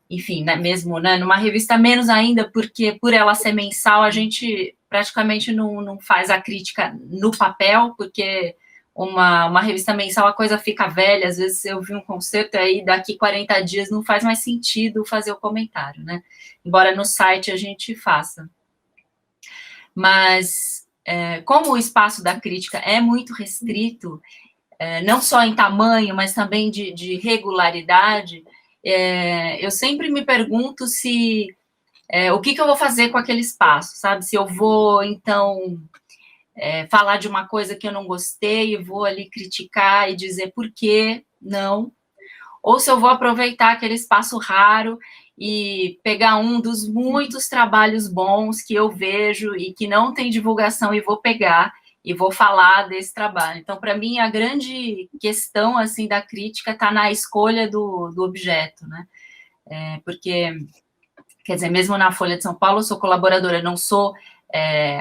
enfim, né, mesmo, né, numa revista menos ainda, porque por ela ser mensal, a gente praticamente não faz a crítica no papel, porque uma revista mensal, a coisa fica velha, às vezes eu vi um concerto aí, daqui 40 dias não faz mais sentido fazer o comentário, né? Embora no site a gente faça. Mas, como o espaço da crítica é muito restrito, não só em tamanho, mas também de regularidade, eu sempre me pergunto o que eu vou fazer com aquele espaço, sabe? Se eu vou, então, falar de uma coisa que eu não gostei e vou ali criticar e dizer por que não, ou se eu vou aproveitar aquele espaço raro e pegar um dos muitos trabalhos bons que eu vejo e que não tem divulgação e vou pegar e vou falar desse trabalho. Então, para mim, a grande questão, assim, da crítica está na escolha do objeto, né? Porque, quer dizer, mesmo na Folha de São Paulo, eu sou colaboradora, não sou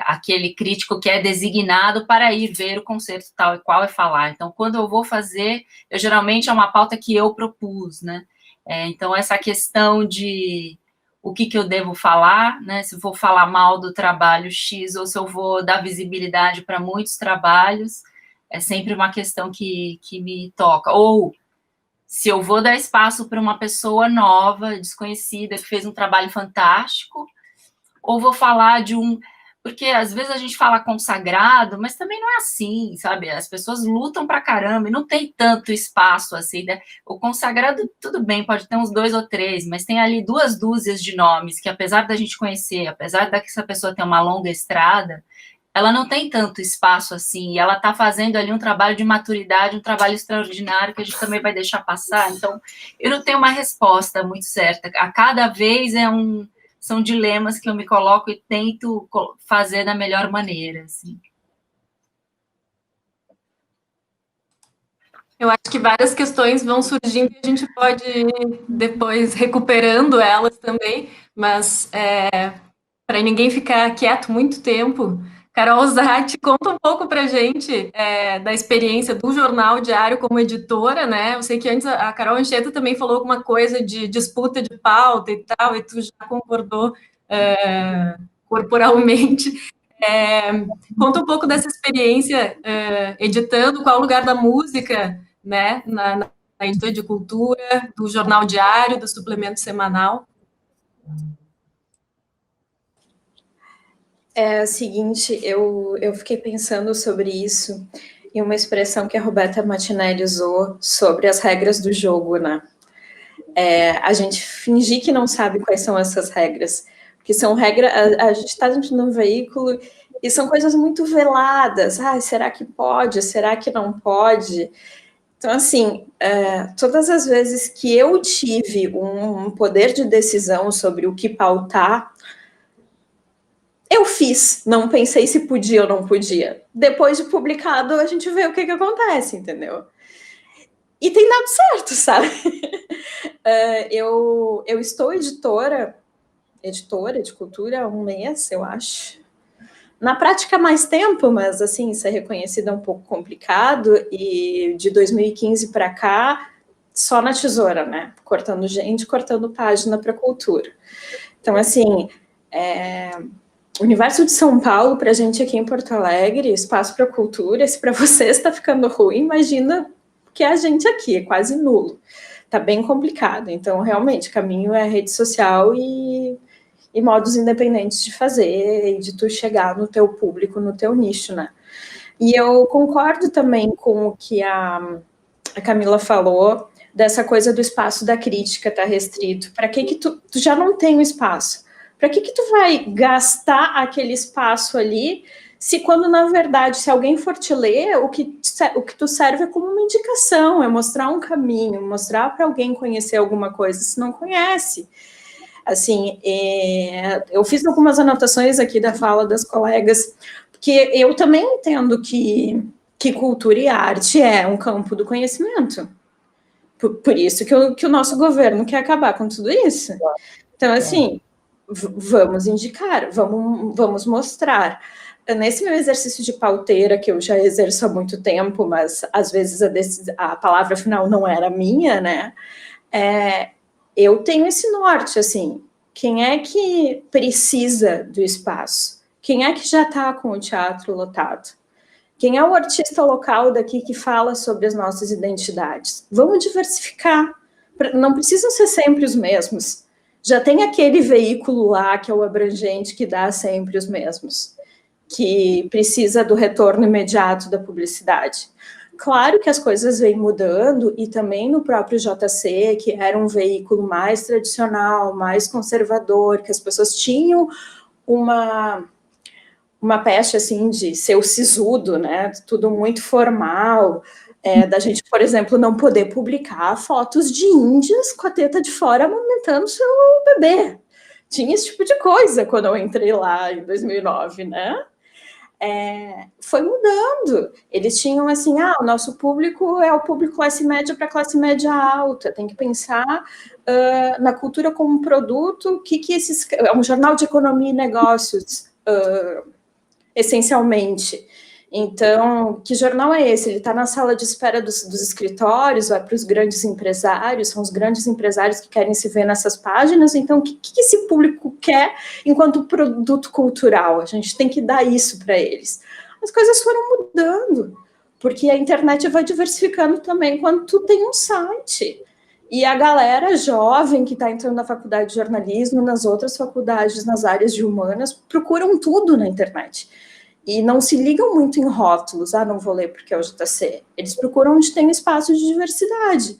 aquele crítico que é designado para ir ver o concerto tal e qual e falar. Então, quando eu vou fazer, geralmente é uma pauta que eu propus, né? Então, essa questão de o que eu devo falar, né? Se eu vou falar mal do trabalho X ou se eu vou dar visibilidade para muitos trabalhos, é sempre uma questão que me toca. Ou se eu vou dar espaço para uma pessoa nova, desconhecida, que fez um trabalho fantástico, ou vou falar de porque às vezes a gente fala consagrado, mas também não é assim, sabe? As pessoas lutam pra caramba e não tem tanto espaço assim, né? O consagrado, tudo bem, pode ter uns 2 ou 3, mas tem ali 2 dúzias de nomes que, apesar da gente conhecer, apesar da que essa pessoa tem uma longa estrada, ela não tem tanto espaço assim, e ela está fazendo ali um trabalho de maturidade, um trabalho extraordinário que a gente também vai deixar passar. Então, eu não tenho uma resposta muito certa. A cada vez são dilemas que eu me coloco e tento fazer da melhor maneira, assim. Eu acho que várias questões vão surgindo e a gente pode ir depois recuperando elas também, mas para ninguém ficar quieto muito tempo, Carol Zatti, conta um pouco para a gente da experiência do Jornal Diário como editora, né? Eu sei que antes a Carol Anchieta também falou alguma coisa de disputa de pauta e tal, e tu já concordou corporalmente. Conta um pouco dessa experiência editando, qual o lugar da música, né, na editora de cultura, do Jornal Diário, do suplemento semanal. É o seguinte, eu fiquei pensando sobre isso em uma expressão que a Roberta Martinelli usou sobre as regras do jogo, né? A gente fingir que não sabe quais são essas regras, porque são regras, a gente está dentro de um veículo e são coisas muito veladas. Será que pode? Será que não pode? Então, assim, todas as vezes que eu tive um poder de decisão sobre o que pautar, eu fiz, não pensei se podia ou não podia. Depois de publicado, a gente vê o que acontece, entendeu? E tem dado certo, sabe? Eu estou editora editora de cultura há um mês, eu acho. Na prática, mais tempo, mas, assim, ser reconhecida é um pouco complicado, e de 2015 para cá, só na tesoura, né? Cortando gente, cortando página para cultura. Então, assim, o universo de São Paulo, para a gente aqui em Porto Alegre, espaço para cultura, se para vocês está ficando ruim, imagina que a gente aqui é quase nulo. Está bem complicado. Então, realmente, caminho é rede social e modos independentes de fazer e de tu chegar no teu público, no teu nicho, né? E eu concordo também com o que a Camila falou, dessa coisa do espaço da crítica tá restrito. Para que tu já não tem o espaço? Para que tu vai gastar aquele espaço ali, se quando, na verdade, se alguém for te ler, o que tu serve é como uma indicação, é mostrar um caminho, mostrar para alguém conhecer alguma coisa, se não conhece. Assim, eu fiz algumas anotações aqui da fala das colegas, porque eu também entendo que cultura e arte é um campo do conhecimento. Por isso que o nosso governo quer acabar com tudo isso. Então, assim, vamos indicar, vamos mostrar. Nesse meu exercício de pauteira, que eu já exerço há muito tempo, mas às vezes a palavra final não era minha, né? Eu tenho esse norte, assim, quem é que precisa do espaço? Quem é que já está com o teatro lotado? Quem é o artista local daqui que fala sobre as nossas identidades? Vamos diversificar, não precisam ser sempre os mesmos. Já tem aquele veículo lá, que é o abrangente, que dá sempre os mesmos, que precisa do retorno imediato da publicidade. Claro que as coisas vêm mudando, e também no próprio JC, que era um veículo mais tradicional, mais conservador, que as pessoas tinham uma peste, assim, de ser o sisudo, né, tudo muito formal, da gente, por exemplo, não poder publicar fotos de índias com a teta de fora amamentando seu bebê. Tinha esse tipo de coisa quando eu entrei lá em 2009, né? Foi mudando. Eles tinham assim, o nosso público é o público classe média para classe média alta, tem que pensar na cultura como um produto, é um jornal de economia e negócios, essencialmente. Então, que jornal é esse? Ele está na sala de espera dos escritórios, vai para os grandes empresários, são os grandes empresários que querem se ver nessas páginas. Então, o que esse público quer enquanto produto cultural? A gente tem que dar isso para eles. As coisas foram mudando, porque a internet vai diversificando também quando tu tem um site. E a galera jovem que está entrando na faculdade de jornalismo, nas outras faculdades, nas áreas de humanas, procuram tudo na internet. E não se ligam muito em rótulos, não vou ler porque é o JC. Eles procuram onde tem espaço de diversidade.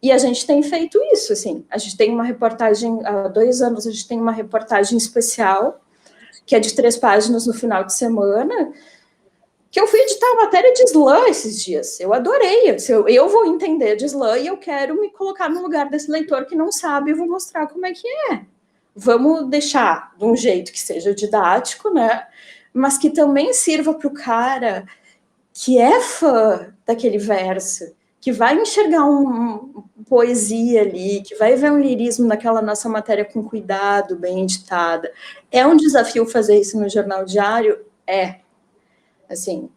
E a gente tem feito isso, assim. A gente tem uma reportagem, há 2 anos, a gente tem uma reportagem especial, que é de 3 páginas no final de semana, que eu fui editar uma matéria de slam esses dias. Eu adorei. Eu vou entender de slam e eu quero me colocar no lugar desse leitor que não sabe, e vou mostrar como é que é. Vamos deixar de um jeito que seja didático, né? Mas que também sirva para o cara que é fã daquele verso, que vai enxergar uma poesia ali, que vai ver um lirismo naquela nossa matéria com cuidado, bem editada. É um desafio fazer isso no Jornal Diário? Assim,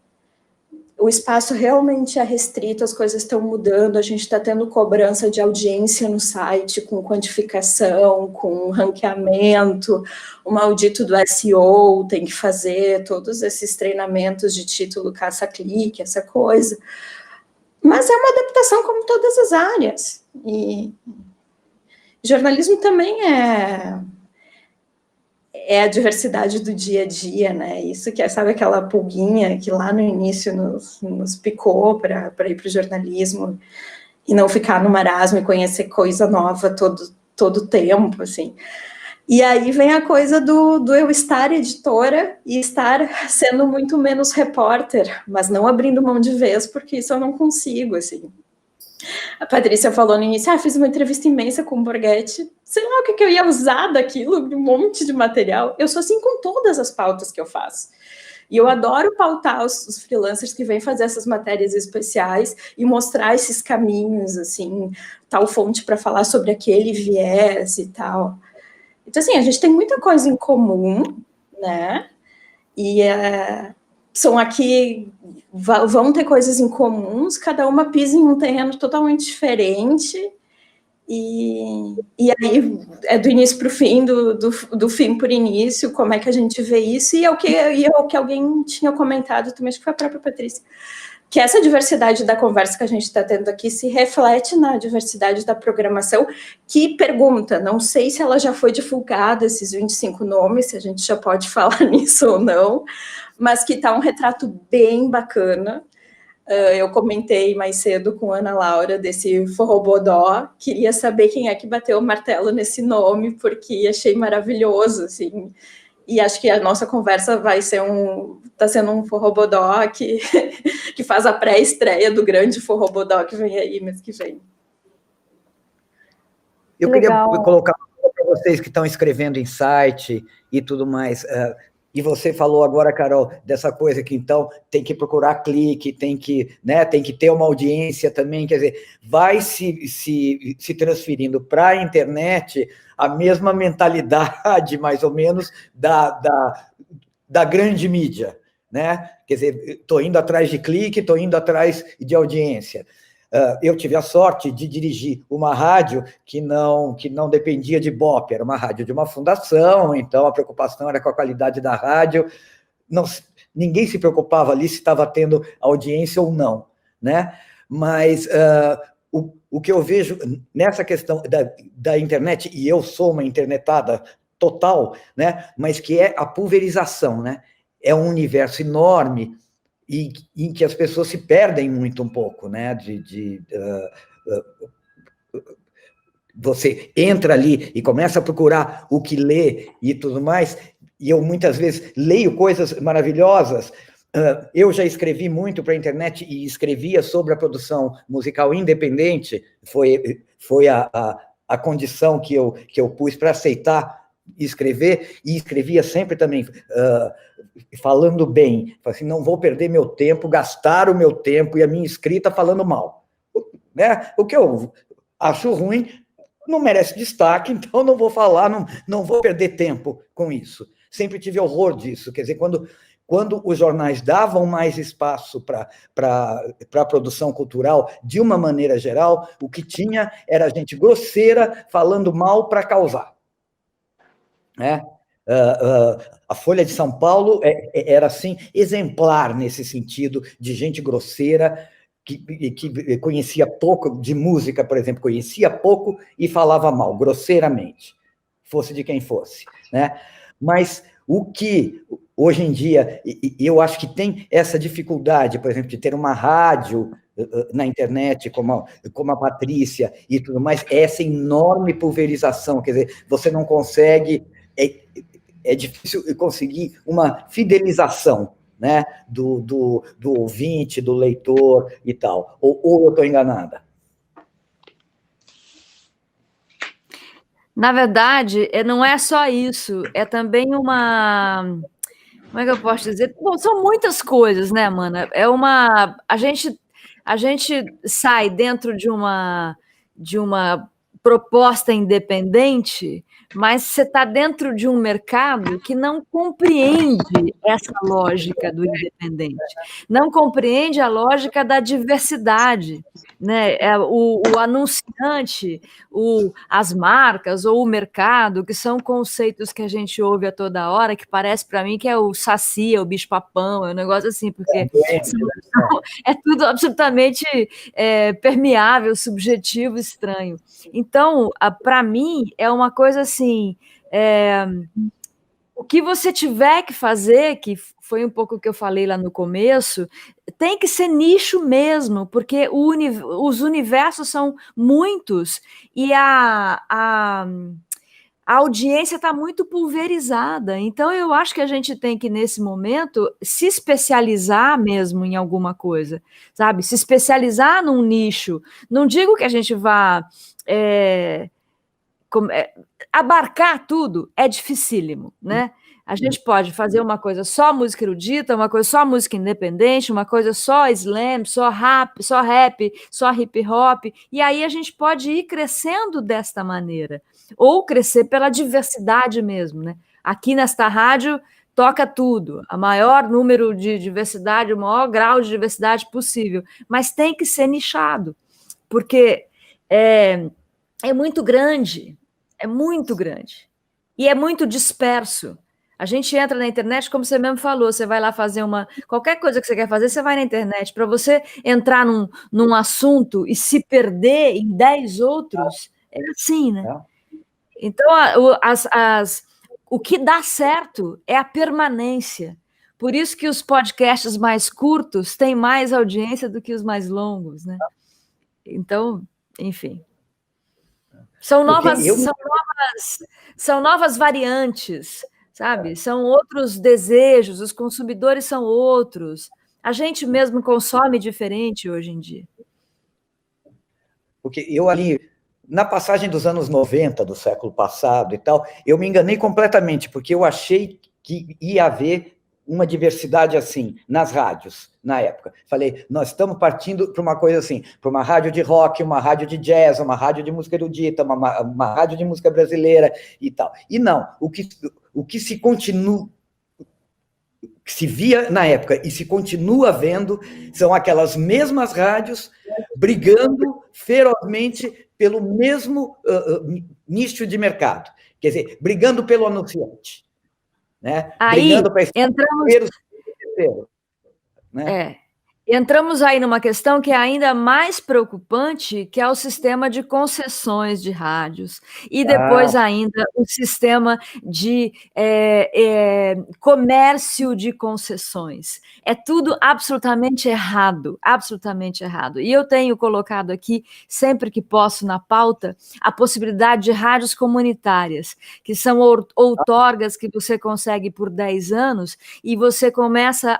o espaço realmente é restrito, as coisas estão mudando, a gente está tendo cobrança de audiência no site, com quantificação, com ranqueamento, o maldito do SEO tem que fazer todos esses treinamentos de título caça-clique, essa coisa. Mas é uma adaptação como todas as áreas. E jornalismo também é a diversidade do dia a dia, né? Isso que sabe, aquela pulguinha que lá no início nos picou para ir para o jornalismo e não ficar no marasmo e conhecer coisa nova todo tempo, assim. E aí vem a coisa do eu estar editora e estar sendo muito menos repórter, mas não abrindo mão de vez, porque isso eu não consigo, assim. A Patrícia falou no início, fiz uma entrevista imensa com o Borghetti, sei lá o que eu ia usar daquilo, um monte de material. Eu sou assim com todas as pautas que eu faço. E eu adoro pautar os freelancers que vêm fazer essas matérias especiais e mostrar esses caminhos, assim, tal fonte para falar sobre aquele viés e tal. Então, assim, a gente tem muita coisa em comum, né? E são aqui, vão ter coisas em comuns, cada uma pisa em um terreno totalmente diferente, e aí é do início para o fim, do fim por início, como é que a gente vê isso, e é o que alguém tinha comentado também, acho que foi a própria Patrícia, que essa diversidade da conversa que a gente está tendo aqui se reflete na diversidade da programação, que pergunta, não sei se ela já foi divulgada, esses 25 nomes, se a gente já pode falar nisso ou não, mas que está um retrato bem bacana. Eu comentei mais cedo com a Ana Laura desse Forrobodó, queria saber quem é que bateu o martelo nesse nome, porque achei maravilhoso, assim, e acho que a nossa conversa está sendo um Forrobodó que faz a pré-estreia do grande Forrobodó que vem aí mês que vem. Eu queria colocar para vocês que estão escrevendo em site e tudo mais, e você falou agora, Carol, dessa coisa que, então, tem que procurar clique, tem que ter uma audiência também, quer dizer, vai se transferindo para a internet a mesma mentalidade, mais ou menos, da grande mídia, né? Quer dizer, estou indo atrás de clique, estou indo atrás de audiência. Eu tive a sorte de dirigir uma rádio que não dependia de Ibope, era uma rádio de uma fundação, então a preocupação era com a qualidade da rádio, ninguém se preocupava ali se estava tendo audiência ou não, né? Mas o que eu vejo nessa questão da internet, e eu sou uma internetada total, né? Mas que é a pulverização, né? É um universo enorme, e em que as pessoas se perdem muito um pouco, né? Você entra ali e começa a procurar o que ler e tudo mais, e eu muitas vezes leio coisas maravilhosas. Eu já escrevi muito para a internet e escrevia sobre a produção musical independente, foi a condição que eu pus para aceitar escrever, e escrevia sempre também falando bem, assim, não vou perder meu tempo, gastar o meu tempo e a minha escrita falando mal, né? O que eu acho ruim não merece destaque, então não vou falar, não vou perder tempo com isso. Sempre tive horror disso, quer dizer, quando os jornais davam mais espaço para a produção cultural, de uma maneira geral, o que tinha era gente grosseira falando mal para causar, né? A Folha de São Paulo era, assim, exemplar nesse sentido, de gente grosseira, que conhecia pouco de música, por exemplo, conhecia pouco e falava mal, grosseiramente, fosse de quem fosse, né? Mas o que, hoje em dia, eu acho que tem essa dificuldade, por exemplo, de ter uma rádio na internet, como a Patrícia e tudo mais, essa enorme pulverização, quer dizer, você não consegue... É difícil conseguir uma fidelização, né, do ouvinte, do leitor e tal. Ou eu estou enganada? Na verdade, não é só isso, é também uma... Como é que eu posso dizer? Bom, são muitas coisas, né, Mana? A gente sai dentro de uma proposta independente, mas você está dentro de um mercado que não compreende essa lógica do independente, não compreende a lógica da diversidade, né? O anunciante, as marcas ou o mercado, que são conceitos que a gente ouve a toda hora, que parece para mim que é o saci, é o bicho-papão, é um negócio assim, porque é tudo absolutamente permeável, subjetivo, estranho. Então, para mim, é uma coisa assim, o que você tiver que fazer, que foi um pouco o que eu falei lá no começo, tem que ser nicho mesmo, porque os universos são muitos e a audiência está muito pulverizada. Então, eu acho que a gente tem que, nesse momento, se especializar mesmo em alguma coisa, sabe? Se especializar num nicho. Não digo que a gente vá... abarcar tudo é dificílimo, né? A gente pode fazer uma coisa só música erudita, uma coisa só música independente, uma coisa só slam, só rap, só hip hop, e aí a gente pode ir crescendo desta maneira, ou crescer pela diversidade mesmo, né? Aqui nesta rádio toca tudo, a maior número de diversidade, o maior grau de diversidade possível, mas tem que ser nichado, porque é muito grande, e é muito disperso. A gente entra na internet, como você mesmo falou, você vai lá fazer qualquer coisa que você quer fazer, você vai na internet. Para você entrar num assunto e se perder em 10 outros, é assim, né? Então, o que dá certo é a permanência. Por isso que os podcasts mais curtos têm mais audiência do que os mais longos, né? Então, enfim. São novas variantes, sabe? São outros desejos, os consumidores são outros. A gente mesmo consome diferente hoje em dia. Porque eu ali, na passagem dos anos 90 do século passado e tal, eu me enganei completamente, porque eu achei que ia haver uma diversidade assim, nas rádios, na época. Falei, nós estamos partindo para uma coisa assim, para uma rádio de rock, uma rádio de jazz, uma rádio de música erudita, uma rádio de música brasileira e tal. E não, o que se via na época e se continua vendo são aquelas mesmas rádios brigando ferozmente pelo mesmo nicho de mercado. Quer dizer, brigando pelo anunciante. Né? Aí entramos aí numa questão que é ainda mais preocupante, que é o sistema de concessões de rádios, e depois ainda o sistema de comércio de concessões. É tudo absolutamente errado, absolutamente errado. E eu tenho colocado aqui, sempre que posso na pauta, a possibilidade de rádios comunitárias, que são outorgas que você consegue por 10 anos, e você começa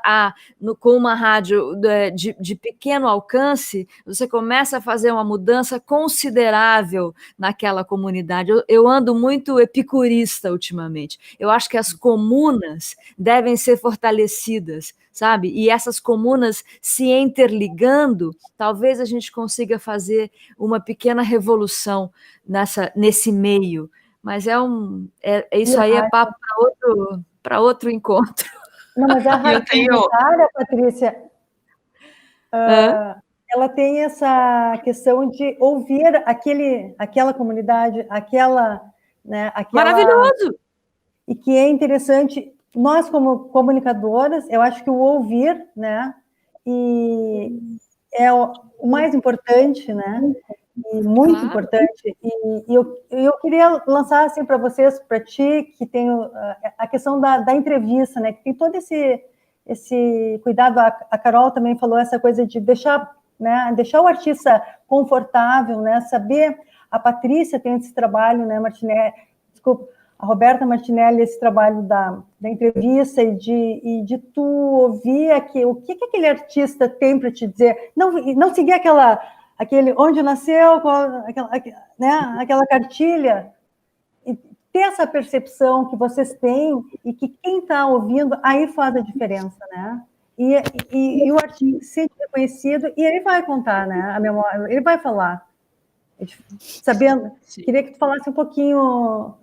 com uma rádio de pequeno alcance, você começa a fazer uma mudança considerável naquela comunidade. Eu ando muito epicurista ultimamente. Eu acho que as comunas devem ser fortalecidas, sabe? E essas comunas se interligando, talvez a gente consiga fazer uma pequena revolução nesse meio. Mas isso aí é papo para outro encontro. Não, mas a rádio comunitária, Patrícia, ela tem essa questão de ouvir aquela comunidade, né, maravilhoso! E que é interessante, nós como comunicadoras, eu acho que o ouvir, né, e é o mais importante, né, e muito importante, e eu queria lançar assim para vocês, para ti, que tem a questão da entrevista, né, que tem todo esse cuidado. A Carol também falou essa coisa de deixar o artista confortável, né? Saber, a Patrícia tem esse trabalho, né, Martinelli, desculpa, a Roberta Martinelli, esse trabalho da entrevista e de tu ouvir o que aquele artista tem para te dizer, não seguir aquele onde nasceu, aquela cartilha, e ter essa percepção que vocês têm e que quem está ouvindo, aí faz a diferença, né? E o artista se sente reconhecido e ele vai contar, né? A memória, ele vai falar. Sabendo, queria que tu falasse um pouquinho,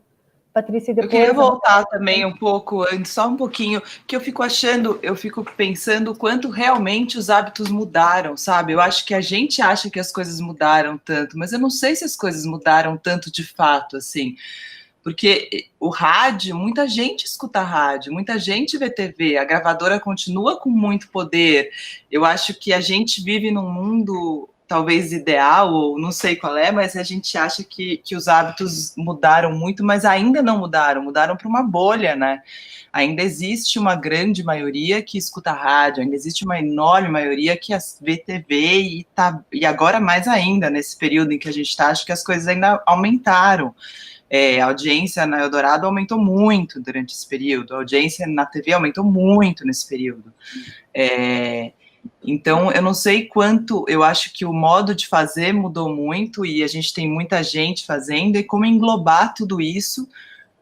Patrícia, e depois... Eu queria voltar também um pouco antes, só um pouquinho, que eu fico pensando quanto realmente os hábitos mudaram, sabe? Eu acho que a gente acha que as coisas mudaram tanto, mas eu não sei se as coisas mudaram tanto de fato, assim. Porque o rádio, muita gente escuta rádio, muita gente vê TV, a gravadora continua com muito poder. Eu acho que a gente vive num mundo talvez ideal, ou não sei qual é, mas a gente acha que os hábitos mudaram muito, mas ainda não mudaram para uma bolha, né? Ainda existe uma grande maioria que escuta rádio, ainda existe uma enorme maioria que vê TV e agora mais ainda, nesse período em que a gente está, acho que as coisas ainda aumentaram. A audiência na Eldorado aumentou muito durante esse período, a audiência na TV aumentou muito nesse período. Então, eu não sei quanto, eu acho que o modo de fazer mudou muito e a gente tem muita gente fazendo, e como englobar tudo isso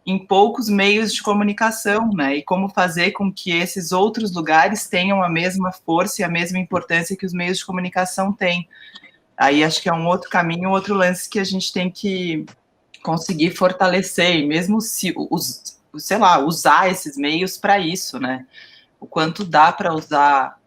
em poucos meios de comunicação, né? E como fazer com que esses outros lugares tenham a mesma força e a mesma importância que os meios de comunicação têm. Aí acho que é um outro caminho, um outro lance que a gente tem que conseguir fortalecer, e mesmo se, sei lá, usar esses meios para isso, né? O quanto dá para usar,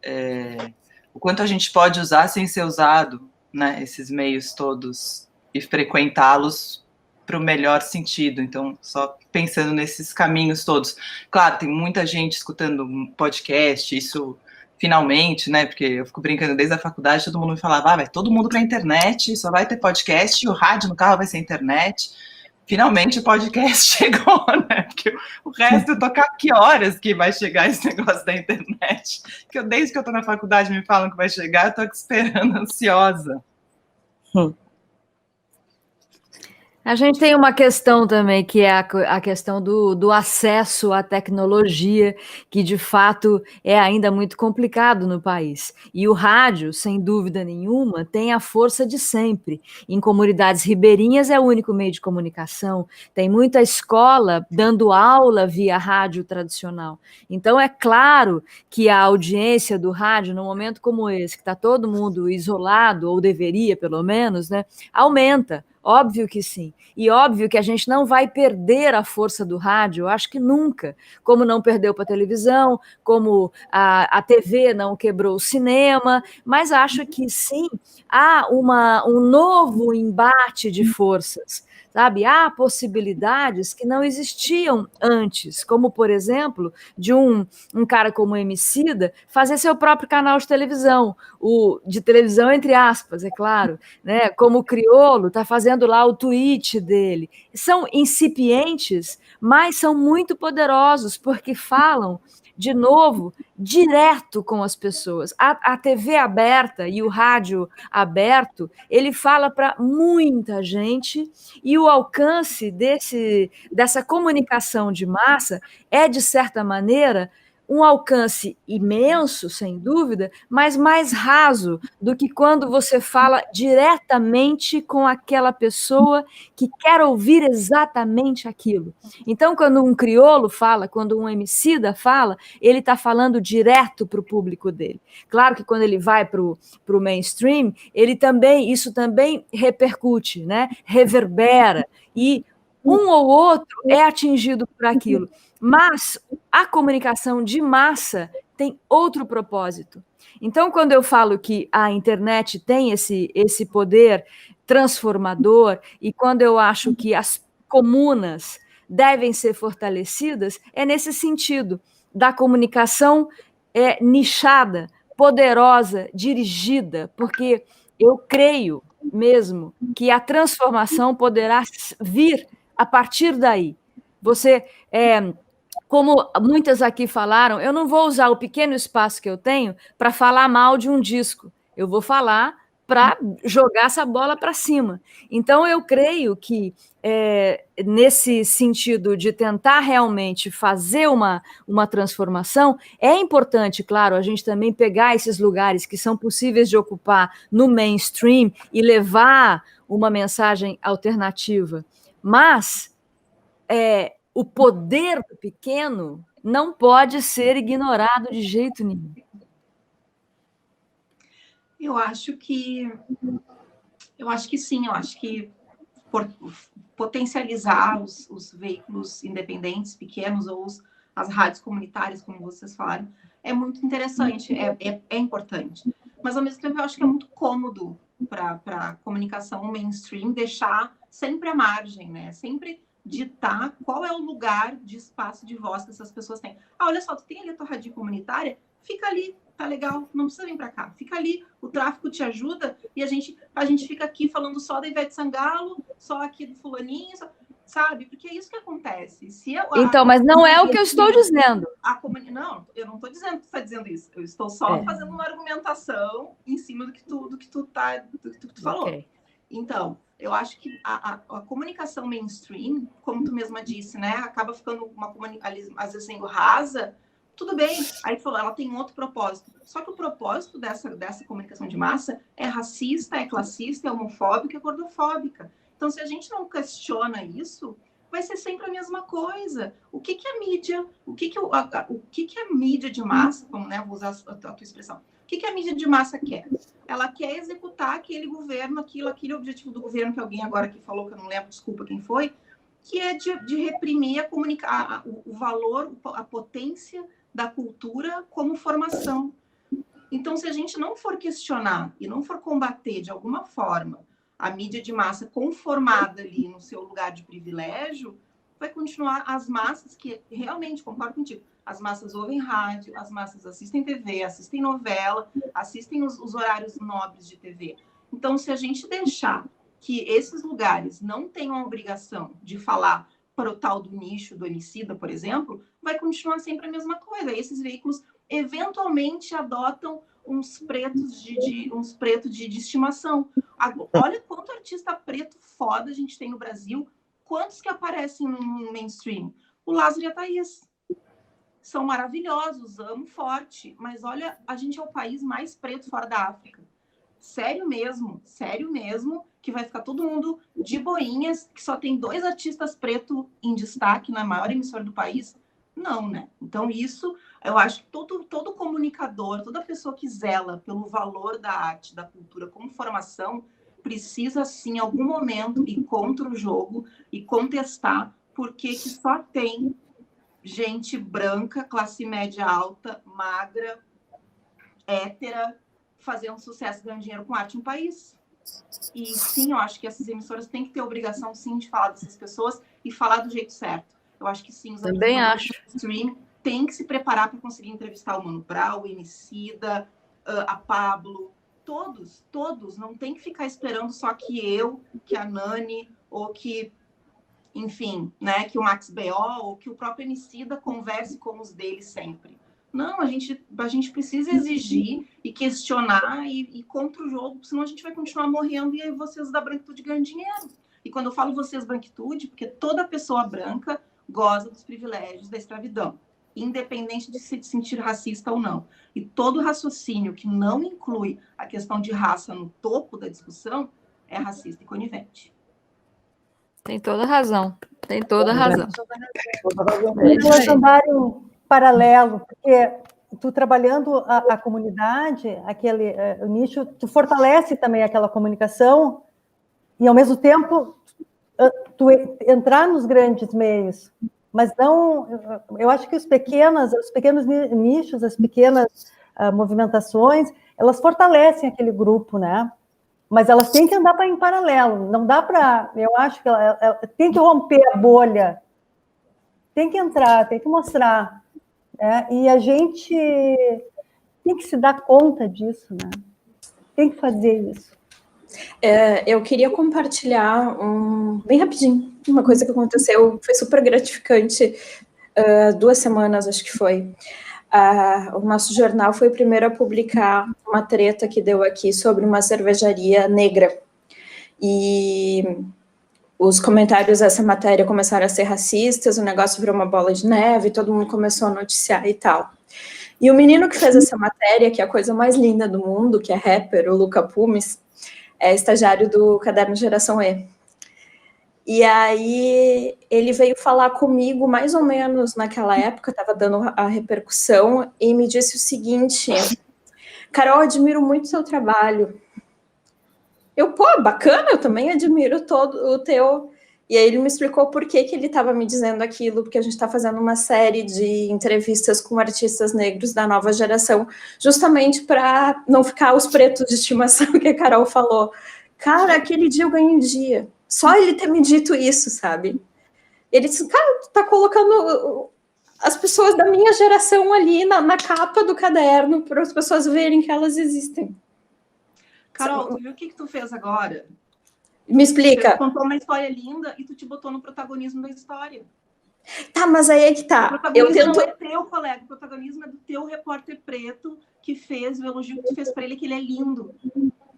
o quanto a gente pode usar sem ser usado, né? Esses meios todos, e frequentá-los para o melhor sentido. Então, só pensando nesses caminhos todos. Claro, tem muita gente escutando um podcast, isso finalmente, né? Porque eu fico brincando desde a faculdade, todo mundo me falava, vai todo mundo para a internet, só vai ter podcast, e o rádio no carro vai ser internet. Finalmente o podcast chegou, né? Porque o resto eu tocar que horas que vai chegar esse negócio da internet. Que desde que eu tô na faculdade me falam que vai chegar, eu tô aqui esperando, ansiosa. A gente tem uma questão também, que é a questão do acesso à tecnologia, que de fato é ainda muito complicado no país. E o rádio, sem dúvida nenhuma, tem a força de sempre. Em comunidades ribeirinhas é o único meio de comunicação. Tem muita escola dando aula via rádio tradicional. Então é claro que a audiência do rádio, num momento como esse, que está todo mundo isolado, ou deveria pelo menos, né, aumenta. Óbvio que sim. E óbvio que a gente não vai perder a força do rádio, eu acho que nunca. Como não perdeu para a televisão, como a TV não quebrou o cinema, mas acho que sim, há um novo embate de forças. Sabe, há possibilidades que não existiam antes, como, por exemplo, de um cara como Emicida fazer seu próprio canal de televisão, de televisão entre aspas, é claro, né? Como o Criolo está fazendo lá o tweet dele. São incipientes, mas são muito poderosos, porque falam, de novo, direto com as pessoas. A TV aberta e o rádio aberto, ele fala para muita gente, e o alcance dessa comunicação de massa é, de certa maneira, um alcance imenso, sem dúvida, mas mais raso do que quando você fala diretamente com aquela pessoa que quer ouvir exatamente aquilo. Então, quando um crioulo fala, quando um Emicida fala, ele está falando direto para o público dele. Claro que quando ele vai para o mainstream, isso também repercute, né? Reverbera, e um ou outro é atingido por aquilo. Mas a comunicação de massa tem outro propósito. Então, quando eu falo que a internet tem esse poder transformador, e quando eu acho que as comunas devem ser fortalecidas, é nesse sentido, da comunicação nichada, poderosa, dirigida, porque eu creio mesmo que a transformação poderá vir a partir daí. Você, como muitas aqui falaram, eu não vou usar o pequeno espaço que eu tenho para falar mal de um disco. Eu vou falar para jogar essa bola para cima. Então, eu creio que, nesse sentido de tentar realmente fazer uma transformação, é importante, claro, a gente também pegar esses lugares que são possíveis de ocupar no mainstream e levar uma mensagem alternativa. Mas o poder do pequeno não pode ser ignorado de jeito nenhum. Eu acho que sim, eu acho que potencializar os veículos independentes, pequenos, ou as rádios comunitárias, como vocês falaram, é muito interessante, é importante. Mas, ao mesmo tempo, eu acho que é muito cômodo para a comunicação mainstream deixar sempre à margem, né? Sempre ditar qual é o lugar de espaço de voz que essas pessoas têm. Olha só, tu tem ali a tua rádio comunitária, fica ali, tá legal, não precisa vir para cá, fica ali, o tráfico te ajuda, e a gente fica aqui falando só da Ivete Sangalo, só aqui do fulaninho, sabe? Porque é isso que acontece. Então, mas não é o que eu estou dizendo. Não, eu não estou dizendo que tu está dizendo isso, eu estou só fazendo uma argumentação em cima do que tu falou. Okay. Então, eu acho que a comunicação mainstream, como tu mesma disse, né, acaba ficando às vezes sendo rasa. Tudo bem, aí tu falou, ela tem outro propósito. Só que o propósito dessa comunicação de massa é racista, é classista, é homofóbica, é gordofóbica. Então, se a gente não questiona isso, vai ser sempre a mesma coisa. O que a mídia, o que a mídia de massa, como, né, vou usar a tua expressão, o que a mídia de massa quer? Ela quer executar aquele governo, aquele objetivo do governo que alguém agora aqui falou, que eu não lembro, desculpa quem foi, que é de reprimir o valor, a potência da cultura como formação. Então, se a gente não for questionar e não for combater de alguma forma a mídia de massa conformada ali no seu lugar de privilégio, vai continuar as massas que realmente, concordo contigo, as massas ouvem rádio, as massas assistem TV, assistem novela, assistem os horários nobres de TV. Então, se a gente deixar que esses lugares não tenham a obrigação de falar para o tal do nicho do Emicida, por exemplo, vai continuar sempre a mesma coisa. Esses veículos eventualmente adotam uns pretos de estimação. Olha quanto artista preto foda a gente tem no Brasil, quantos que aparecem no mainstream. O Lázaro e a Thaís são maravilhosos, amo forte, mas olha, a gente é o país mais preto fora da África. Sério mesmo, que vai ficar todo mundo de boinhas, que só tem 2 artistas pretos em destaque na maior emissora do país. Não, né? Então, isso, eu acho que todo comunicador, toda pessoa que zela pelo valor da arte, da cultura como formação, precisa, sim, em algum momento, ir contra o jogo e contestar porque que só tem gente branca, classe média alta, magra, hétera, fazendo sucesso, ganhando dinheiro com arte no país. E, sim, eu acho que essas emissoras têm que ter a obrigação, sim, de falar dessas pessoas e falar do jeito certo. Eu acho que sim, os artistas do stream têm que se preparar para conseguir entrevistar o Mano Brown, o Emicida, a Pablo, todos. Não tem que ficar esperando só que a Nani, ou que, enfim, né, que o Max B.O. ou que o próprio Emicida converse com os deles sempre. Não, a gente precisa exigir e questionar e contra o jogo, senão a gente vai continuar morrendo e aí vocês da branquitude ganham dinheiro. E quando eu falo vocês branquitude, porque toda pessoa branca goza dos privilégios da escravidão, independente de se sentir racista ou não. E todo raciocínio que não inclui a questão de raça no topo da discussão é racista e conivente. Tem toda razão. Um andário paralelo, porque tu trabalhando a comunidade, aquele o nicho, tu fortalece também aquela comunicação e, ao mesmo tempo, tu entrar nos grandes meios, mas não, eu acho que os pequenos nichos, as pequenas movimentações, elas fortalecem aquele grupo, né? Mas elas têm que andar em paralelo, não dá para, eu acho que ela tem que romper a bolha, tem que entrar, tem que mostrar, né? E a gente tem que se dar conta disso, né? Tem que fazer isso. Eu queria compartilhar bem rapidinho uma coisa que aconteceu, foi super gratificante, 2 semanas, acho que foi. O nosso jornal foi o primeiro a publicar uma treta que deu aqui sobre uma cervejaria negra. E os comentários dessa matéria começaram a ser racistas, o negócio virou uma bola de neve, todo mundo começou a noticiar e tal. E o menino que fez essa matéria, que é a coisa mais linda do mundo, que é rapper, o Luca Pumes, é estagiário do Caderno Geração E. E aí ele veio falar comigo mais ou menos naquela época, estava dando a repercussão, e me disse o seguinte: Carol, admiro muito o seu trabalho. Eu, bacana, eu também admiro todo o teu. E aí ele me explicou por que ele estava me dizendo aquilo, porque a gente está fazendo uma série de entrevistas com artistas negros da nova geração, justamente para não ficar os pretos de estimação que a Carol falou. Cara, aquele dia eu ganhei um dia. Só ele ter me dito isso, sabe? Ele disse, cara, tu tá colocando as pessoas da minha geração ali na capa do caderno para as pessoas verem que elas existem. Carol, tu viu o que tu fez agora? Me explica. Tu contou uma história linda e tu te botou no protagonismo da história. Tá, mas aí é que tá. O protagonismo não é teu, colega. O protagonismo é do teu repórter preto que fez o elogio que tu fez para ele, que ele é lindo.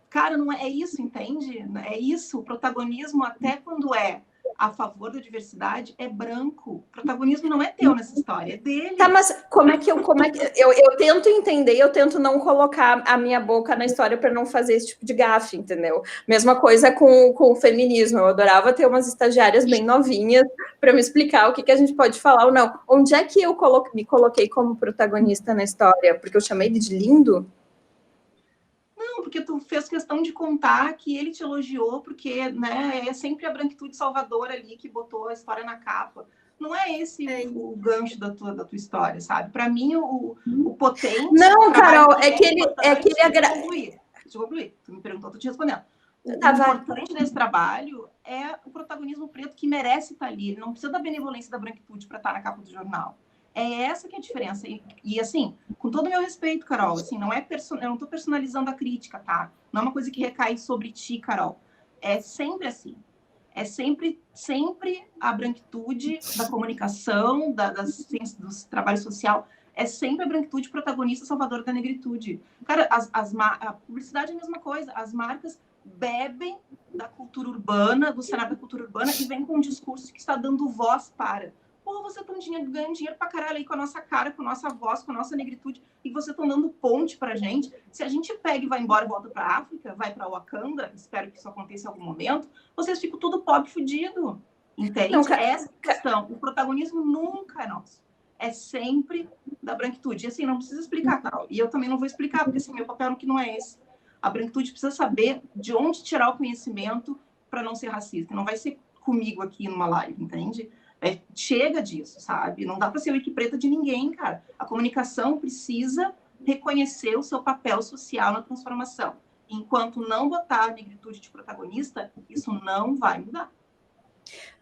Cara, não é isso, entende? É isso. O protagonismo, até quando é a favor da diversidade é branco. O protagonismo não é teu nessa história, é dele. Tá, mas como é que eu tento entender, eu tento não colocar a minha boca na história para não fazer esse tipo de gafe, entendeu? Mesma coisa com o feminismo. Eu adorava ter umas estagiárias bem novinhas para me explicar o que a gente pode falar ou não. Onde é que eu me coloquei como protagonista na história? Porque eu chamei ele de lindo? Não, porque tu fez questão de contar que ele te elogiou, porque, né, é sempre a branquitude salvadora ali que botou a história na capa. Não é esse o gancho da tua história, sabe? Para mim, o potente... Não, Carol, é que ele... Deixa eu concluir. Tu me perguntou, tô te respondendo. O importante desse trabalho é o protagonismo preto que merece estar ali. Ele não precisa da benevolência da branquitude para estar na capa do jornal. É essa que é a diferença. E assim, com todo o meu respeito, Carol, assim, não é eu não estou personalizando a crítica, tá? Não é uma coisa que recai sobre ti, Carol. É sempre assim. É sempre a branquitude da comunicação, do trabalho social. É sempre a branquitude protagonista salvadora da negritude. Cara, a publicidade é a mesma coisa. As marcas bebem da cultura urbana, do cenário da cultura urbana, e vem com um discurso que está dando voz para... Pô, você tá ganhando dinheiro pra caralho aí com a nossa cara, com a nossa voz, com a nossa negritude, e você estão dando ponte pra gente. Se a gente pega e vai embora e volta pra África, vai pra Wakanda, espero que isso aconteça em algum momento, vocês ficam tudo pobre, fudido. Entende? Não, essa questão. O protagonismo nunca é nosso. É sempre da branquitude. E assim, não precisa explicar, Carol. E eu também não vou explicar, porque assim, meu papel que não é esse. A branquitude precisa saber de onde tirar o conhecimento para não ser racista. Não vai ser comigo aqui numa live, entende? Chega disso, sabe? Não dá para ser o preta de ninguém, cara. A comunicação precisa reconhecer o seu papel social na transformação. Enquanto não botar a negritude de protagonista, isso não vai mudar.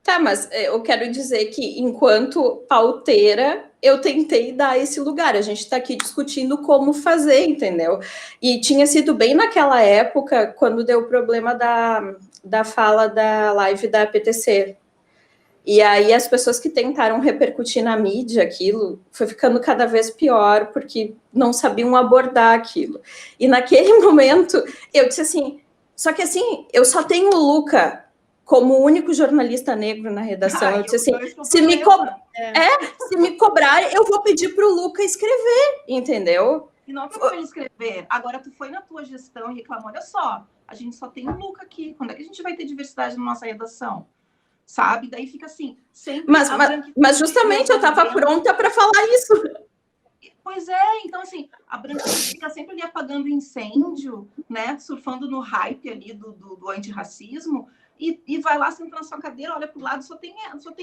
Tá, mas eu quero dizer que, enquanto pauteira, eu tentei dar esse lugar. A gente está aqui discutindo como fazer, entendeu? E tinha sido bem naquela época, quando deu o problema da fala da live da PTC. E aí as pessoas que tentaram repercutir na mídia aquilo, foi ficando cada vez pior, porque não sabiam abordar aquilo. E naquele momento, eu disse assim, só que assim, eu só tenho o Luca como o único jornalista negro na redação. Eu disse assim, se me cobrar, eu vou pedir para o Luca escrever, entendeu? E não para ele escrever. Agora, tu foi na tua gestão e reclamou, olha só, a gente só tem o Luca aqui, quando é que a gente vai ter diversidade na nossa redação? Sabe? Daí fica assim, sempre... Mas justamente eu estava pronta para falar isso. Pois é, então assim, a branquitude fica sempre ali apagando incêndio, né? Surfando no hype ali do antirracismo, e vai lá, senta na sua cadeira, olha para o lado, só tem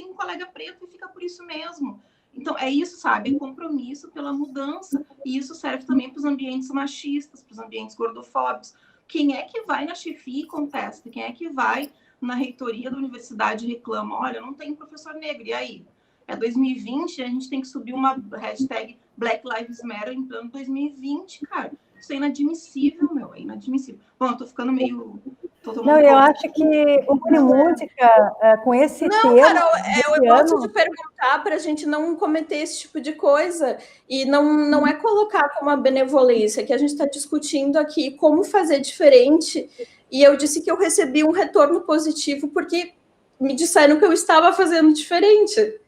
um colega preto e fica por isso mesmo. Então, é isso, sabe? É compromisso pela mudança. E isso serve também para os ambientes machistas, para os ambientes gordofóbicos. Quem é que vai na chefia e contesta? Quem é que vai na reitoria da universidade e reclama? Olha, não tem professor negro, e aí? É 2020, a gente tem que subir uma hashtag Black Lives Matter em plano 2020, cara. Isso é inadmissível, meu, é inadmissível. Bom, eu tô ficando meio... Não, eu acho que o Música, com esse tema... Não, Carol, eu gosto de perguntar para a gente não cometer esse tipo de coisa, e não é colocar como uma benevolência, que a gente está discutindo aqui como fazer diferente, e eu disse que eu recebi um retorno positivo, porque me disseram que eu estava fazendo diferente.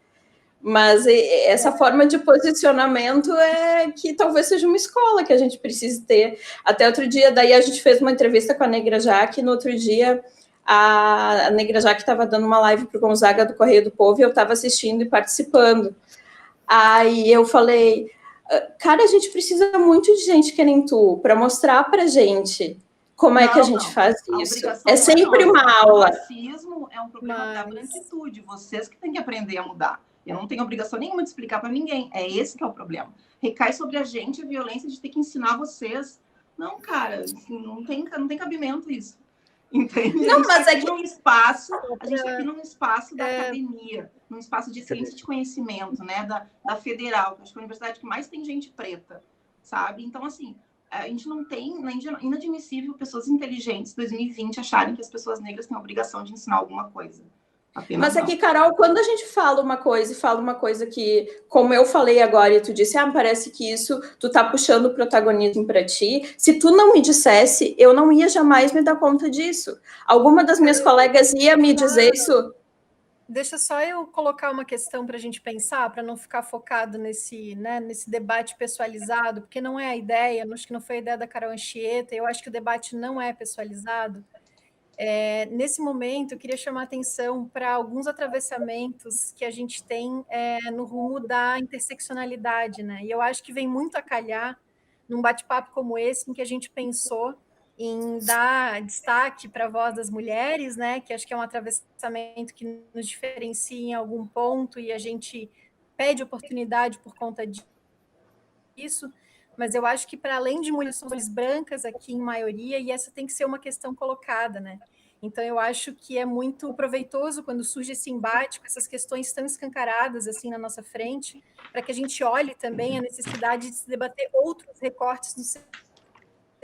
Mas essa forma de posicionamento é que talvez seja uma escola que a gente precise ter. Até outro dia, daí a gente fez uma entrevista com a Negra Jaque, e no outro dia a Negra Jaque estava dando uma live para o Gonzaga do Correio do Povo, e eu estava assistindo e participando. Aí eu falei, cara, a gente precisa muito de gente que nem tu, para mostrar para a gente como é que a gente faz isso. É sempre uma aula. O racismo é um problema da branquitude, vocês que têm que aprender a mudar. Eu não tenho obrigação nenhuma de explicar para ninguém. É esse que é o problema. Recai sobre a gente a violência de ter que ensinar vocês. Não, cara, assim, não tem cabimento isso. Entende? Não, mas é que... a gente está aqui num espaço da academia, num espaço de ciência de conhecimento, né? Da federal, que acho que é a universidade que mais tem gente preta, sabe? Então, assim, a gente não tem... É inadmissível pessoas inteligentes em 2020 acharem que as pessoas negras têm a obrigação de ensinar alguma coisa. Mas aqui, Carol, quando a gente fala uma coisa que, como eu falei agora, e tu disse, parece que isso, tu tá puxando o protagonismo para ti, se tu não me dissesse, eu não ia jamais me dar conta disso. Alguma das minhas colegas ia me dizer isso. Deixa só eu colocar uma questão para a gente pensar, para não ficar focado nesse, né, nesse debate pessoalizado, porque não é a ideia, acho que não foi a ideia da Carol Anchieta, eu acho que o debate não é pessoalizado. Nesse momento, eu queria chamar a atenção para alguns atravessamentos que a gente tem no rumo da interseccionalidade, né? E eu acho que vem muito a calhar num bate-papo como esse, em que a gente pensou em dar destaque para a voz das mulheres, né? Que acho que é um atravessamento que nos diferencia em algum ponto e a gente pede oportunidade por conta disso. Mas eu acho que, para além de mulheres brancas aqui em maioria, e essa tem que ser uma questão colocada, né? Então, eu acho que é muito proveitoso quando surge esse embate com essas questões tão escancaradas assim na nossa frente, para que a gente olhe também a necessidade de se debater outros recortes do ser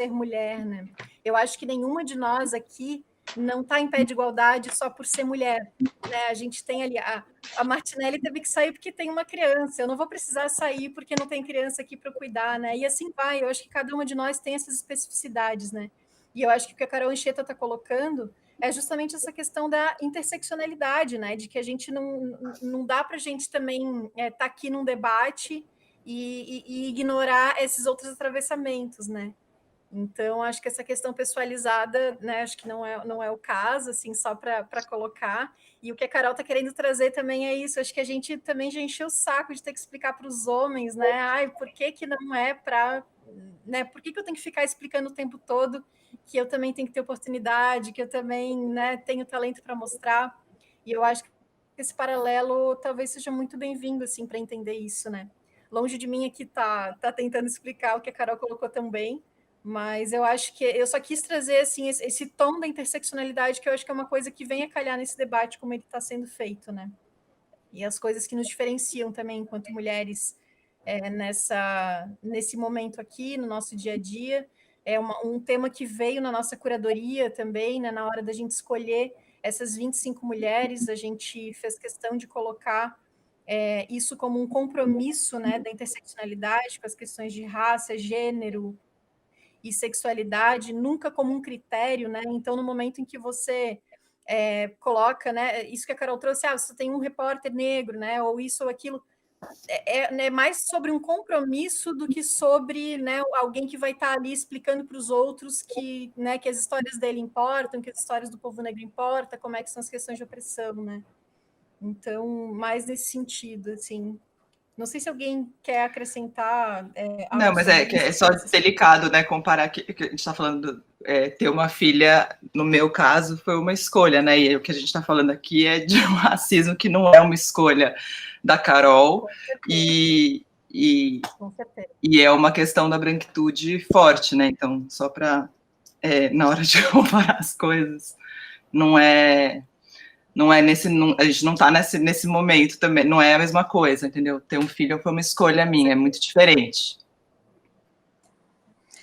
mulher, né? Eu acho que nenhuma de nós aqui não está em pé de igualdade só por ser mulher, né? A gente tem ali a Martinelli teve que sair porque tem uma criança. Eu não vou precisar sair porque não tem criança aqui para cuidar, né? E assim vai. Eu acho que cada uma de nós tem essas especificidades, né? E eu acho que o que a Carol Anchieta está colocando é justamente essa questão da interseccionalidade, né? De que a gente não dá para a gente também estar aqui num debate e ignorar esses outros atravessamentos, né? Então, acho que essa questão pessoalizada, né, acho que não é o caso, assim, só para colocar. E o que a Carol está querendo trazer também é isso. Acho que a gente também já encheu o saco de ter que explicar para os homens, né? Ai, por que não é para... Né, por que eu tenho que ficar explicando o tempo todo que eu também tenho que ter oportunidade, que eu também, né, tenho talento para mostrar? E eu acho que esse paralelo talvez seja muito bem-vindo, assim, para entender isso, né? Longe de mim aqui tá tentando explicar o que a Carol colocou tão bem, mas eu acho que eu só quis trazer assim, esse tom da interseccionalidade, que eu acho que é uma coisa que vem a calhar nesse debate, como ele está sendo feito, né? E as coisas que nos diferenciam também, enquanto mulheres, nesse momento aqui, no nosso dia a dia. É um tema que veio na nossa curadoria também, né? Na hora da gente escolher essas 25 mulheres, a gente fez questão de colocar isso como um compromisso, né, da interseccionalidade, com as questões de raça, gênero e sexualidade, nunca como um critério, né? Então, no momento em que você coloca, né, isso que a Carol trouxe, você tem um repórter negro, né, ou isso ou aquilo, é mais sobre um compromisso do que sobre, né, alguém que vai estar ali explicando para os outros que, né, que as histórias dele importam, que as histórias do povo negro importam, como é que são as questões de opressão, né? Então, mais nesse sentido, assim. Não sei se alguém quer acrescentar algo. Não, mas é só delicado, né, comparar que a gente está falando, ter uma filha, no meu caso, foi uma escolha, né, e o que a gente está falando aqui é de um racismo que não é uma escolha da Carol, e é uma questão da branquitude forte, né, então, só para, na hora de comparar as coisas, a gente não está nesse momento também, não é a mesma coisa, entendeu? Ter um filho foi uma escolha minha, é muito diferente.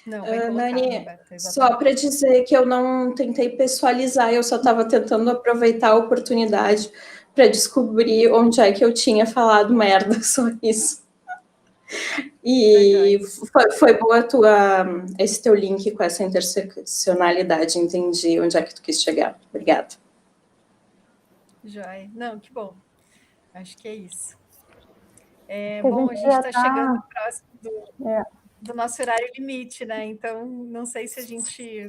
Não, Nani, Roberta, só para dizer que eu não tentei pessoalizar, eu só estava tentando aproveitar a oportunidade para descobrir onde é que eu tinha falado merda, só isso. E foi boa esse teu link com essa interseccionalidade, entendi onde é que tu quis chegar. Obrigada. Joia. Não, que bom. Acho que é isso. Bom, a gente está chegando próximo do nosso horário limite, né? Então, não sei se a gente...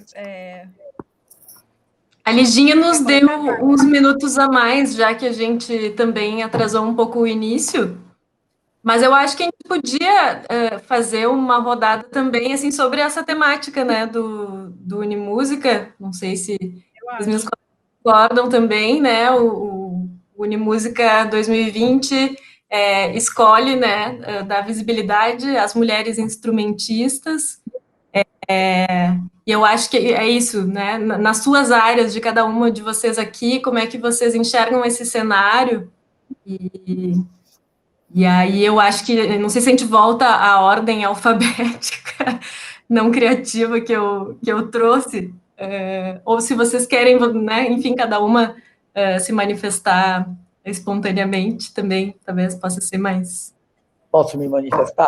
A Liginha nos deu uns minutos a mais, já que a gente também atrasou um pouco o início. Mas eu acho que a gente podia fazer uma rodada também, assim, sobre essa temática, né, do Unimúsica. Não sei se os meus colegas concordam também, né, o Unimúsica 2020 escolhe, né, dar visibilidade às mulheres instrumentistas. E eu acho que é isso, né, nas suas áreas de cada uma de vocês aqui, como é que vocês enxergam esse cenário? E aí eu acho que, não sei se a gente volta à ordem alfabética não criativa que eu trouxe, ou se vocês querem, né, enfim, cada uma se manifestar espontaneamente também, talvez possa ser mais... Posso me manifestar?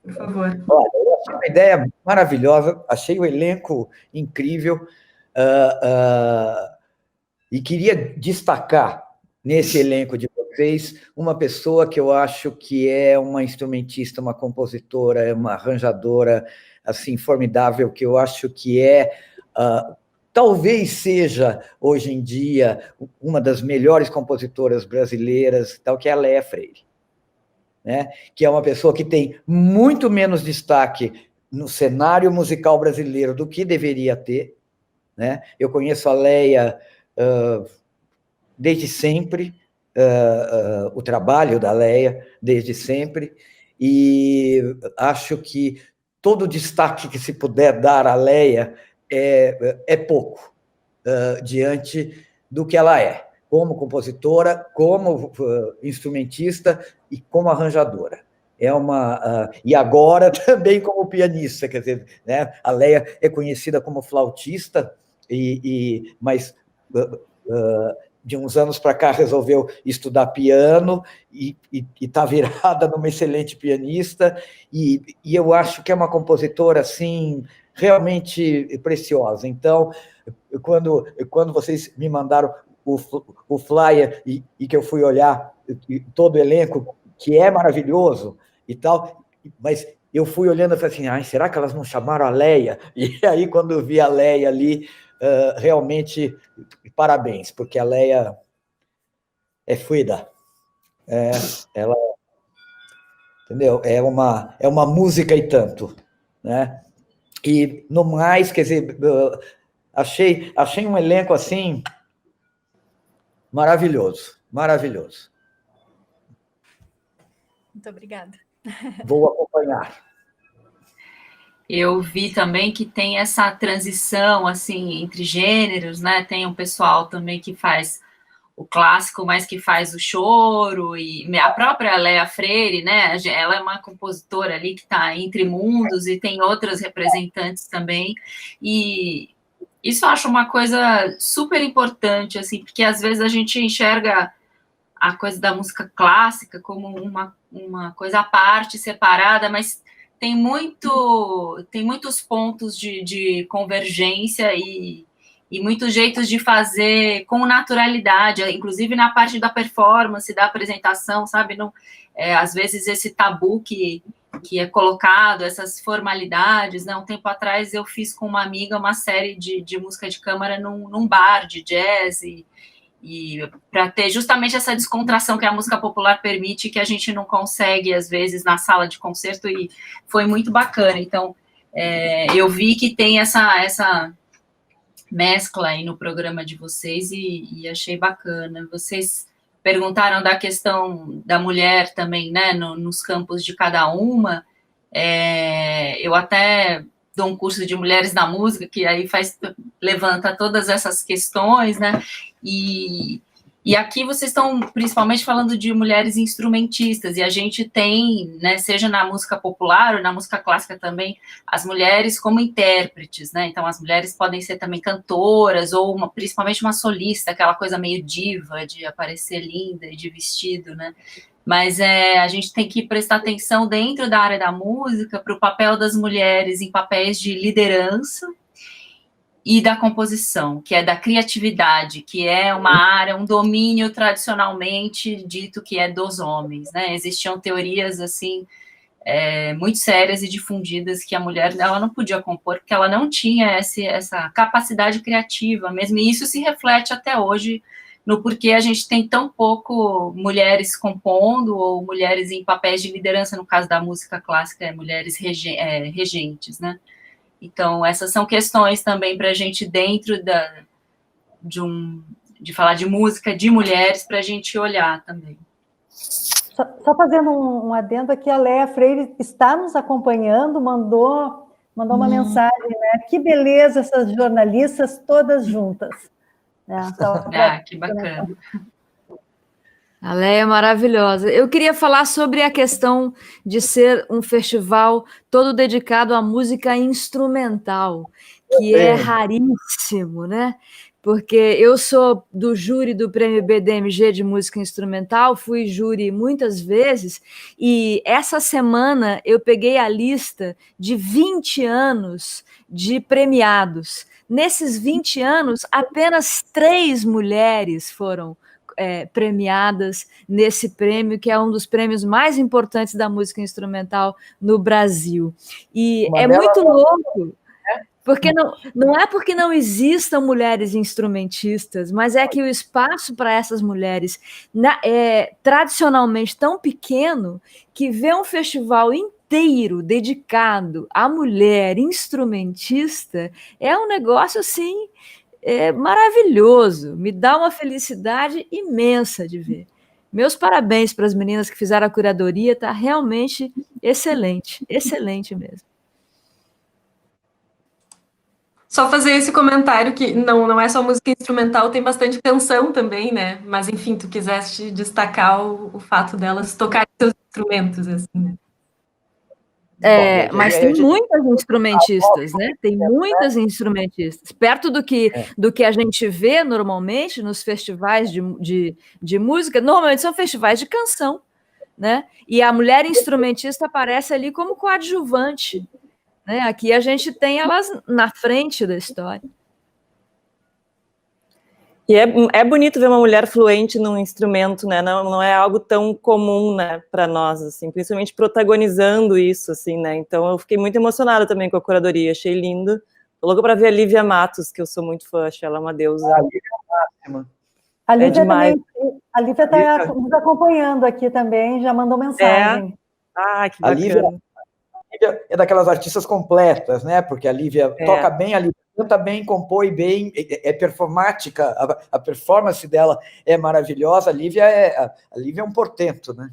Por favor. Olha, eu achei uma ideia maravilhosa, achei o elenco incrível, e queria destacar nesse elenco de vocês, uma pessoa que eu acho que é uma instrumentista, uma compositora, uma arranjadora, assim, formidável, que eu acho que talvez seja, hoje em dia, uma das melhores compositoras brasileiras, tal, que é a Léa Freire, né? Que é uma pessoa que tem muito menos destaque no cenário musical brasileiro do que deveria ter, né? Eu conheço a Léa desde sempre, o trabalho da Léa desde sempre, e acho que todo o destaque que se puder dar à Léa é pouco diante do que ela é, como compositora, como instrumentista e como arranjadora. E agora também como pianista, quer dizer, né? A Léa é conhecida como flautista, mas de uns anos para cá resolveu estudar piano e está virada numa excelente pianista, e eu acho que é uma compositora assim realmente preciosa. Então, quando vocês me mandaram o flyer e que eu fui olhar todo o elenco, que é maravilhoso e tal, mas eu fui olhando e falei assim, será que elas não chamaram a Léa? E aí, quando eu vi a Léa ali, realmente, parabéns, porque a Léa é fluida. Ela, entendeu? É uma música e tanto, né? E, no mais, quer dizer, achei um elenco, assim, maravilhoso, maravilhoso. Muito obrigada. Vou acompanhar. Eu vi também que tem essa transição, assim, entre gêneros, né? Tem um pessoal também que faz o clássico, mas que faz o choro, e a própria Léa Freire, né? Ela é uma compositora ali que está entre mundos, e tem outras representantes também, e isso eu acho uma coisa super importante, assim, porque às vezes a gente enxerga a coisa da música clássica como uma coisa à parte, separada, mas tem muitos pontos de convergência e muitos jeitos de fazer com naturalidade, inclusive na parte da performance, da apresentação, sabe? Não, às vezes esse tabu que é colocado, essas formalidades, né? Um tempo atrás eu fiz com uma amiga uma série de música de câmara num bar de jazz, e para ter justamente essa descontração que a música popular permite, que a gente não consegue, às vezes, na sala de concerto, e foi muito bacana. Então, eu vi que tem essa mescla aí no programa de vocês, e achei bacana. Vocês perguntaram da questão da mulher também, né, nos campos de cada uma. Eu até dou um curso de mulheres na música, que aí levanta todas essas questões, né, e aqui vocês estão principalmente falando de mulheres instrumentistas, e a gente tem, né, seja na música popular ou na música clássica também, as mulheres como intérpretes, né, então as mulheres podem ser também cantoras, ou principalmente uma solista, aquela coisa meio diva, de aparecer linda e de vestido, né, mas a gente tem que prestar atenção dentro da área da música para o papel das mulheres em papéis de liderança e da composição, que é da criatividade, que é uma área, um domínio tradicionalmente dito que é dos homens, né? Existiam teorias, assim, muito sérias e difundidas, que a mulher, ela não podia compor, porque ela não tinha essa capacidade criativa mesmo, e isso se reflete até hoje no porquê a gente tem tão pouco mulheres compondo, ou mulheres em papéis de liderança, no caso da música clássica, mulheres regentes, né? Então, essas são questões também para a gente, dentro de falar de música de mulheres, para a gente olhar também. Só fazendo um adendo aqui, a Léa Freire está nos acompanhando, mandou uma mensagem, né? Que beleza essas jornalistas todas juntas. Que bacana. A Léa é maravilhosa. Eu queria falar sobre a questão de ser um festival todo dedicado à música instrumental, que é raríssimo, né? Porque eu sou do júri do Prêmio BDMG de Música Instrumental, fui júri muitas vezes, e essa semana eu peguei a lista de 20 anos de premiados. Nesses 20 anos, apenas 3 mulheres foram premiadas nesse prêmio, que é um dos prêmios mais importantes da música instrumental no Brasil. E é muito louco, porque não é porque não existam mulheres instrumentistas, mas é que o espaço para essas mulheres é tradicionalmente tão pequeno que ver um festival inteiro dedicado à mulher instrumentista é um negócio assim maravilhoso, me dá uma felicidade imensa de ver. Meus parabéns para as meninas que fizeram a curadoria, tá realmente excelente, excelente mesmo. Só fazer esse comentário que não é só música instrumental, tem bastante canção também, né? Mas, enfim, tu quiseste destacar o fato delas tocarem seus instrumentos, assim, né? Mas tem muitas instrumentistas, né? Tem muitas instrumentistas. Perto do que a gente vê normalmente nos festivais de música, normalmente são festivais de canção, né? E a mulher instrumentista aparece ali como coadjuvante, né? Aqui a gente tem elas na frente da história. E é bonito ver uma mulher fluente num instrumento, né? Não é algo tão comum, né, para nós, assim, principalmente protagonizando isso, assim, né? Então eu fiquei muito emocionada também com a curadoria, achei lindo. Tô louca para ver a Lívia Matos, que eu sou muito fã, acho ela uma deusa. A Lívia é máxima. A Lívia demais. a Lívia está nos acompanhando aqui também, já mandou mensagem. Que bacana. A Lívia é daquelas artistas completas, né? Porque a Lívia toca bem, a Lívia canta bem, compõe bem, é performática, a performance dela é maravilhosa. A Lívia é um portento, né?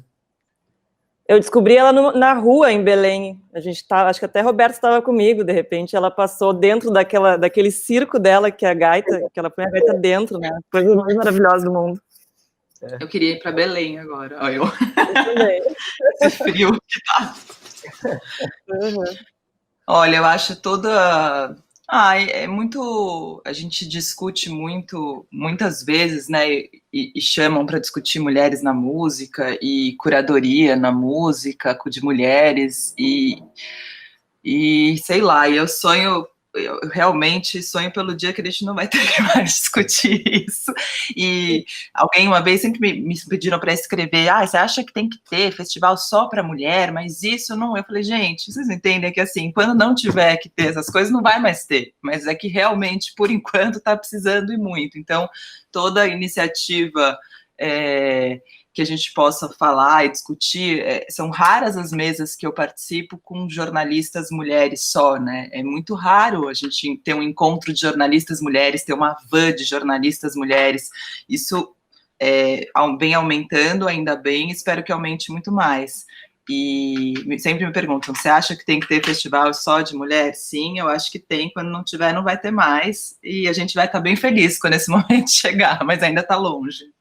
Eu descobri ela na rua em Belém. A gente acho que até Roberto estava comigo, de repente ela passou dentro daquele circo dela, que é a gaita, que ela põe a gaita dentro, né? Coisa mais maravilhosa do mundo. Eu queria ir para Belém agora. Olha eu. Esse frio que tá. Olha, eu acho toda... é muito... A gente discute muitas vezes, né, e chamam para discutir mulheres na música e curadoria na música de mulheres e sei lá, eu realmente sonho pelo dia que a gente não vai ter que mais discutir isso. E alguém uma vez sempre me pediram para escrever, você acha que tem que ter festival só para mulher, mas isso não... Eu falei, gente, vocês entendem que assim, quando não tiver que ter essas coisas, não vai mais ter, mas é que realmente, por enquanto, está precisando e muito. Então, toda iniciativa que a gente possa falar e discutir, são raras as mesas que eu participo com jornalistas mulheres só, né? É muito raro a gente ter um encontro de jornalistas mulheres, ter uma van de jornalistas mulheres. Isso vem aumentando, ainda bem, espero que aumente muito mais. E sempre me perguntam, você acha que tem que ter festival só de mulheres? Sim, eu acho que tem, quando não tiver, não vai ter mais, e a gente vai estar bem feliz quando esse momento chegar, mas ainda está longe.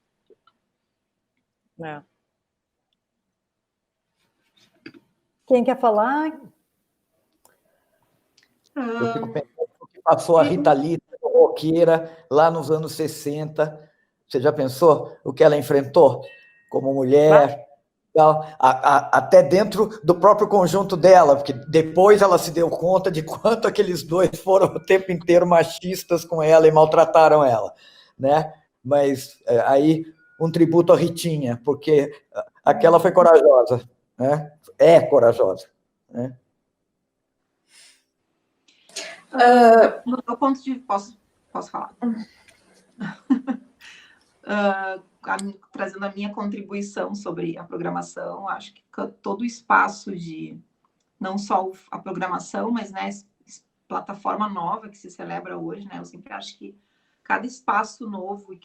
Quem quer falar? Eu fico pensando o que passou a Rita Lee, roqueira, lá nos anos 60. Você já pensou o que ela enfrentou como mulher? Até dentro do próprio conjunto dela, porque depois ela se deu conta de quanto aqueles dois foram o tempo inteiro machistas com ela e maltrataram ela, né? Mas aí um tributo à Ritinha, porque aquela foi corajosa, né? É corajosa, né? No meu ponto de vista, posso falar? Trazendo a minha contribuição sobre a programação, acho que todo o espaço de, não só a programação, mas, né, plataforma nova que se celebra hoje, né, eu sempre acho que cada espaço novo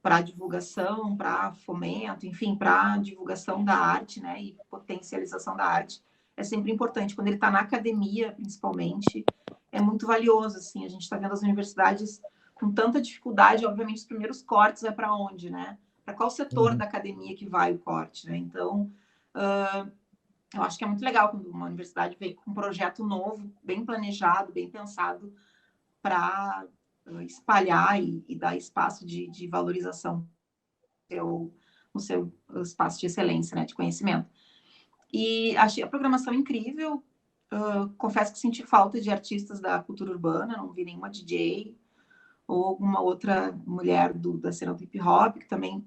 para divulgação, para fomento, enfim, para divulgação da arte, né, e potencialização da arte, é sempre importante. Quando ele está na academia, principalmente, é muito valioso, assim, a gente está vendo as universidades com tanta dificuldade, obviamente, os primeiros cortes é para onde, né? Para qual setor da academia que vai o corte, né? Então, eu acho que é muito legal quando uma universidade vem com um projeto novo, bem planejado, bem pensado, para espalhar e dar espaço de valorização no seu espaço de excelência, né? De conhecimento. E achei a programação incrível. Confesso que senti falta de artistas da cultura urbana, não vi nenhuma DJ, ou alguma outra mulher da cena do hip hop, que também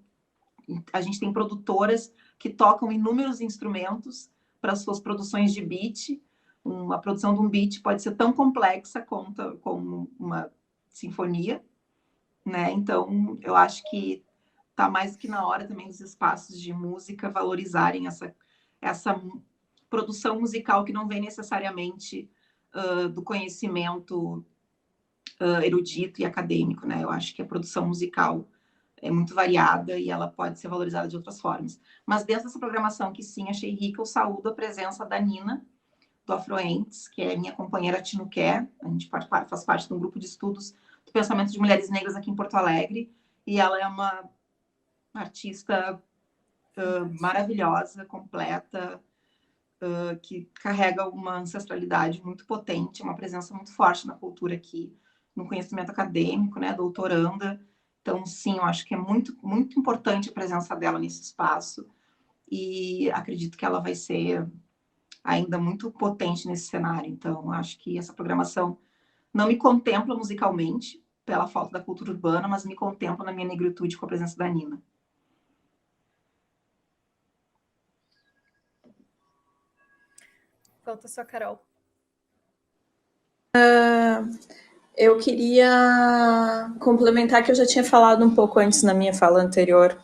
a gente tem produtoras que tocam inúmeros instrumentos para as suas produções de beat. A produção de um beat pode ser tão complexa como uma sinfonia, né? Então, eu acho que está mais que na hora também dos espaços de música valorizarem essa produção musical que não vem necessariamente do conhecimento erudito e acadêmico, né? Eu acho que a produção musical é muito variada e ela pode ser valorizada de outras formas. Mas dentro dessa programação que sim, achei rica, eu saúdo a presença da Nina, do Afroentes, que é minha companheira Tinuqué. A gente faz parte de um grupo de estudos do pensamento de mulheres negras aqui em Porto Alegre, e ela é uma artista maravilhosa, completa, que carrega uma ancestralidade muito potente, uma presença muito forte na cultura aqui, no conhecimento acadêmico, né, doutoranda. Então, sim, eu acho que é muito, muito importante a presença dela nesse espaço, e acredito que ela vai ser ainda muito potente nesse cenário. Então, acho que essa programação não me contempla musicalmente, pela falta da cultura urbana, mas me contempla na minha negritude com a presença da Nina. Volta só, Carol. Eu queria complementar que eu já tinha falado um pouco antes na minha fala anterior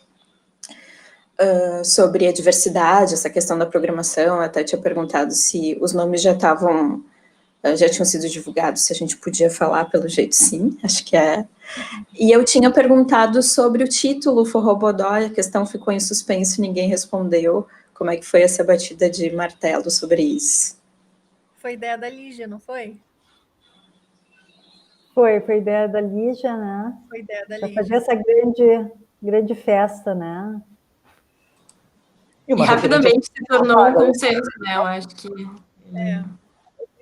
sobre a diversidade, essa questão da programação. Eu até tinha perguntado se os nomes já tinham sido divulgados, se a gente podia falar, pelo jeito sim, acho que é. E eu tinha perguntado sobre o título Forrobodó, a questão ficou em suspenso, ninguém respondeu. Como é que foi essa batida de martelo sobre isso? Foi ideia da Lígia, não foi? Foi ideia da Lígia, né? Foi ideia da Para Lígia. fazer essa grande festa, né? E rapidamente se tornou um consenso, né? Eu acho que...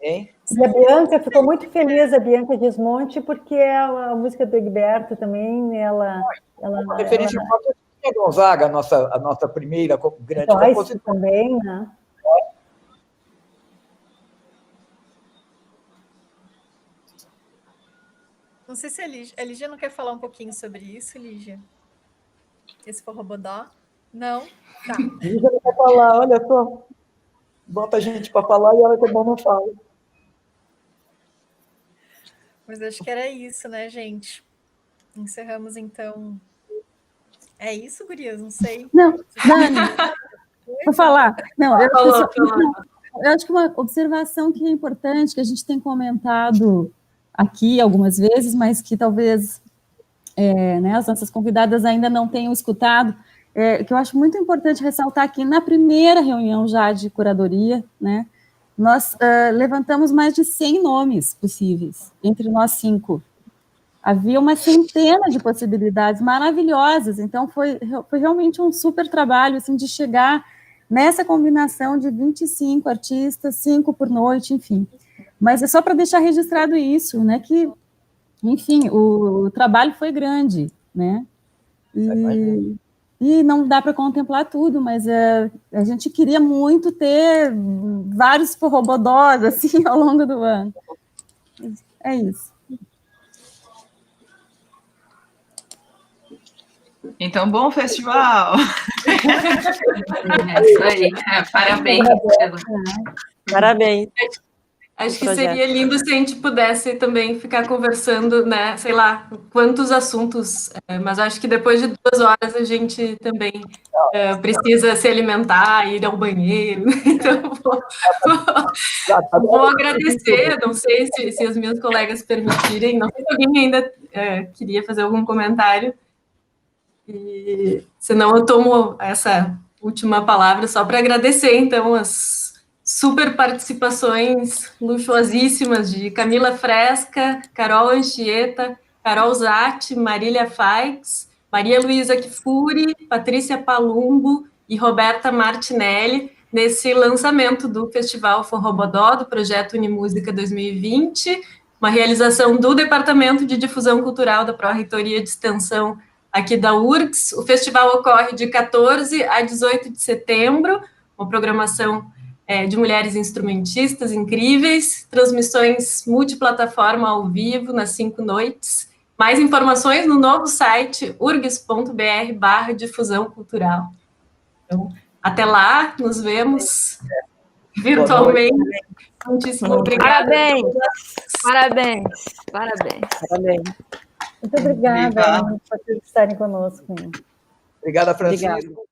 E a Bianca ficou muito feliz, a Bianca Gismonte, porque a música do Egberto também, ela referência a Gonzaga, a nossa primeira grande compositora. Também, né? Não sei se a Lígia não quer falar um pouquinho sobre isso, Lígia? Esse Forrobodó? Não? Tá. Lígia não quer falar, olha só. Bota a gente para falar e ela também não fala. Mas acho que era isso, né, gente? Encerramos, então. É isso, gurias? Não sei. Não, Dani, vou falar. Não, eu acho que uma observação que é importante, que a gente tem comentado aqui algumas vezes, mas que talvez né, as nossas convidadas ainda não tenham escutado, que eu acho muito importante ressaltar aqui na primeira reunião já de curadoria, né, nós levantamos mais de 100 nomes possíveis, entre nós 5. Havia uma centena de possibilidades maravilhosas, então foi realmente um super trabalho assim, de chegar nessa combinação de 25 artistas, 5 por noite, enfim. Mas é só para deixar registrado isso, né, que, enfim, o trabalho foi grande, né, e não dá para contemplar tudo, mas a gente queria muito ter vários forrobodós, assim, ao longo do ano. É isso. Então, bom festival! É isso aí, parabéns. Parabéns. Acho que seria lindo se a gente pudesse também ficar conversando, né, sei lá, quantos assuntos, mas acho que depois de 2 horas a gente também precisa se alimentar, ir ao banheiro, então vou agradecer, não sei se os meus colegas permitirem, não sei se alguém ainda queria fazer algum comentário, e senão eu tomo essa última palavra só para agradecer, então, as super participações luxuosíssimas de Camila Fresca, Carol Anchieta, Carol Zatti, Marília Faix, Maria Luísa Kifuri, Patrícia Palumbo e Roberta Martinelli, nesse lançamento do Festival Forrobodó, do projeto Unimúsica 2020, uma realização do Departamento de Difusão Cultural da Pró-Reitoria de Extensão aqui da URGS. O festival ocorre de 14 a 18 de setembro, uma programação de mulheres instrumentistas incríveis, transmissões multiplataforma ao vivo nas 5 noites, Mais informações no novo site urgs.br/difusão cultural. Então, até lá, nos vemos virtualmente. Muitíssimo obrigada. Parabéns. Muito obrigada por estarem conosco. Obrigada, Francisco.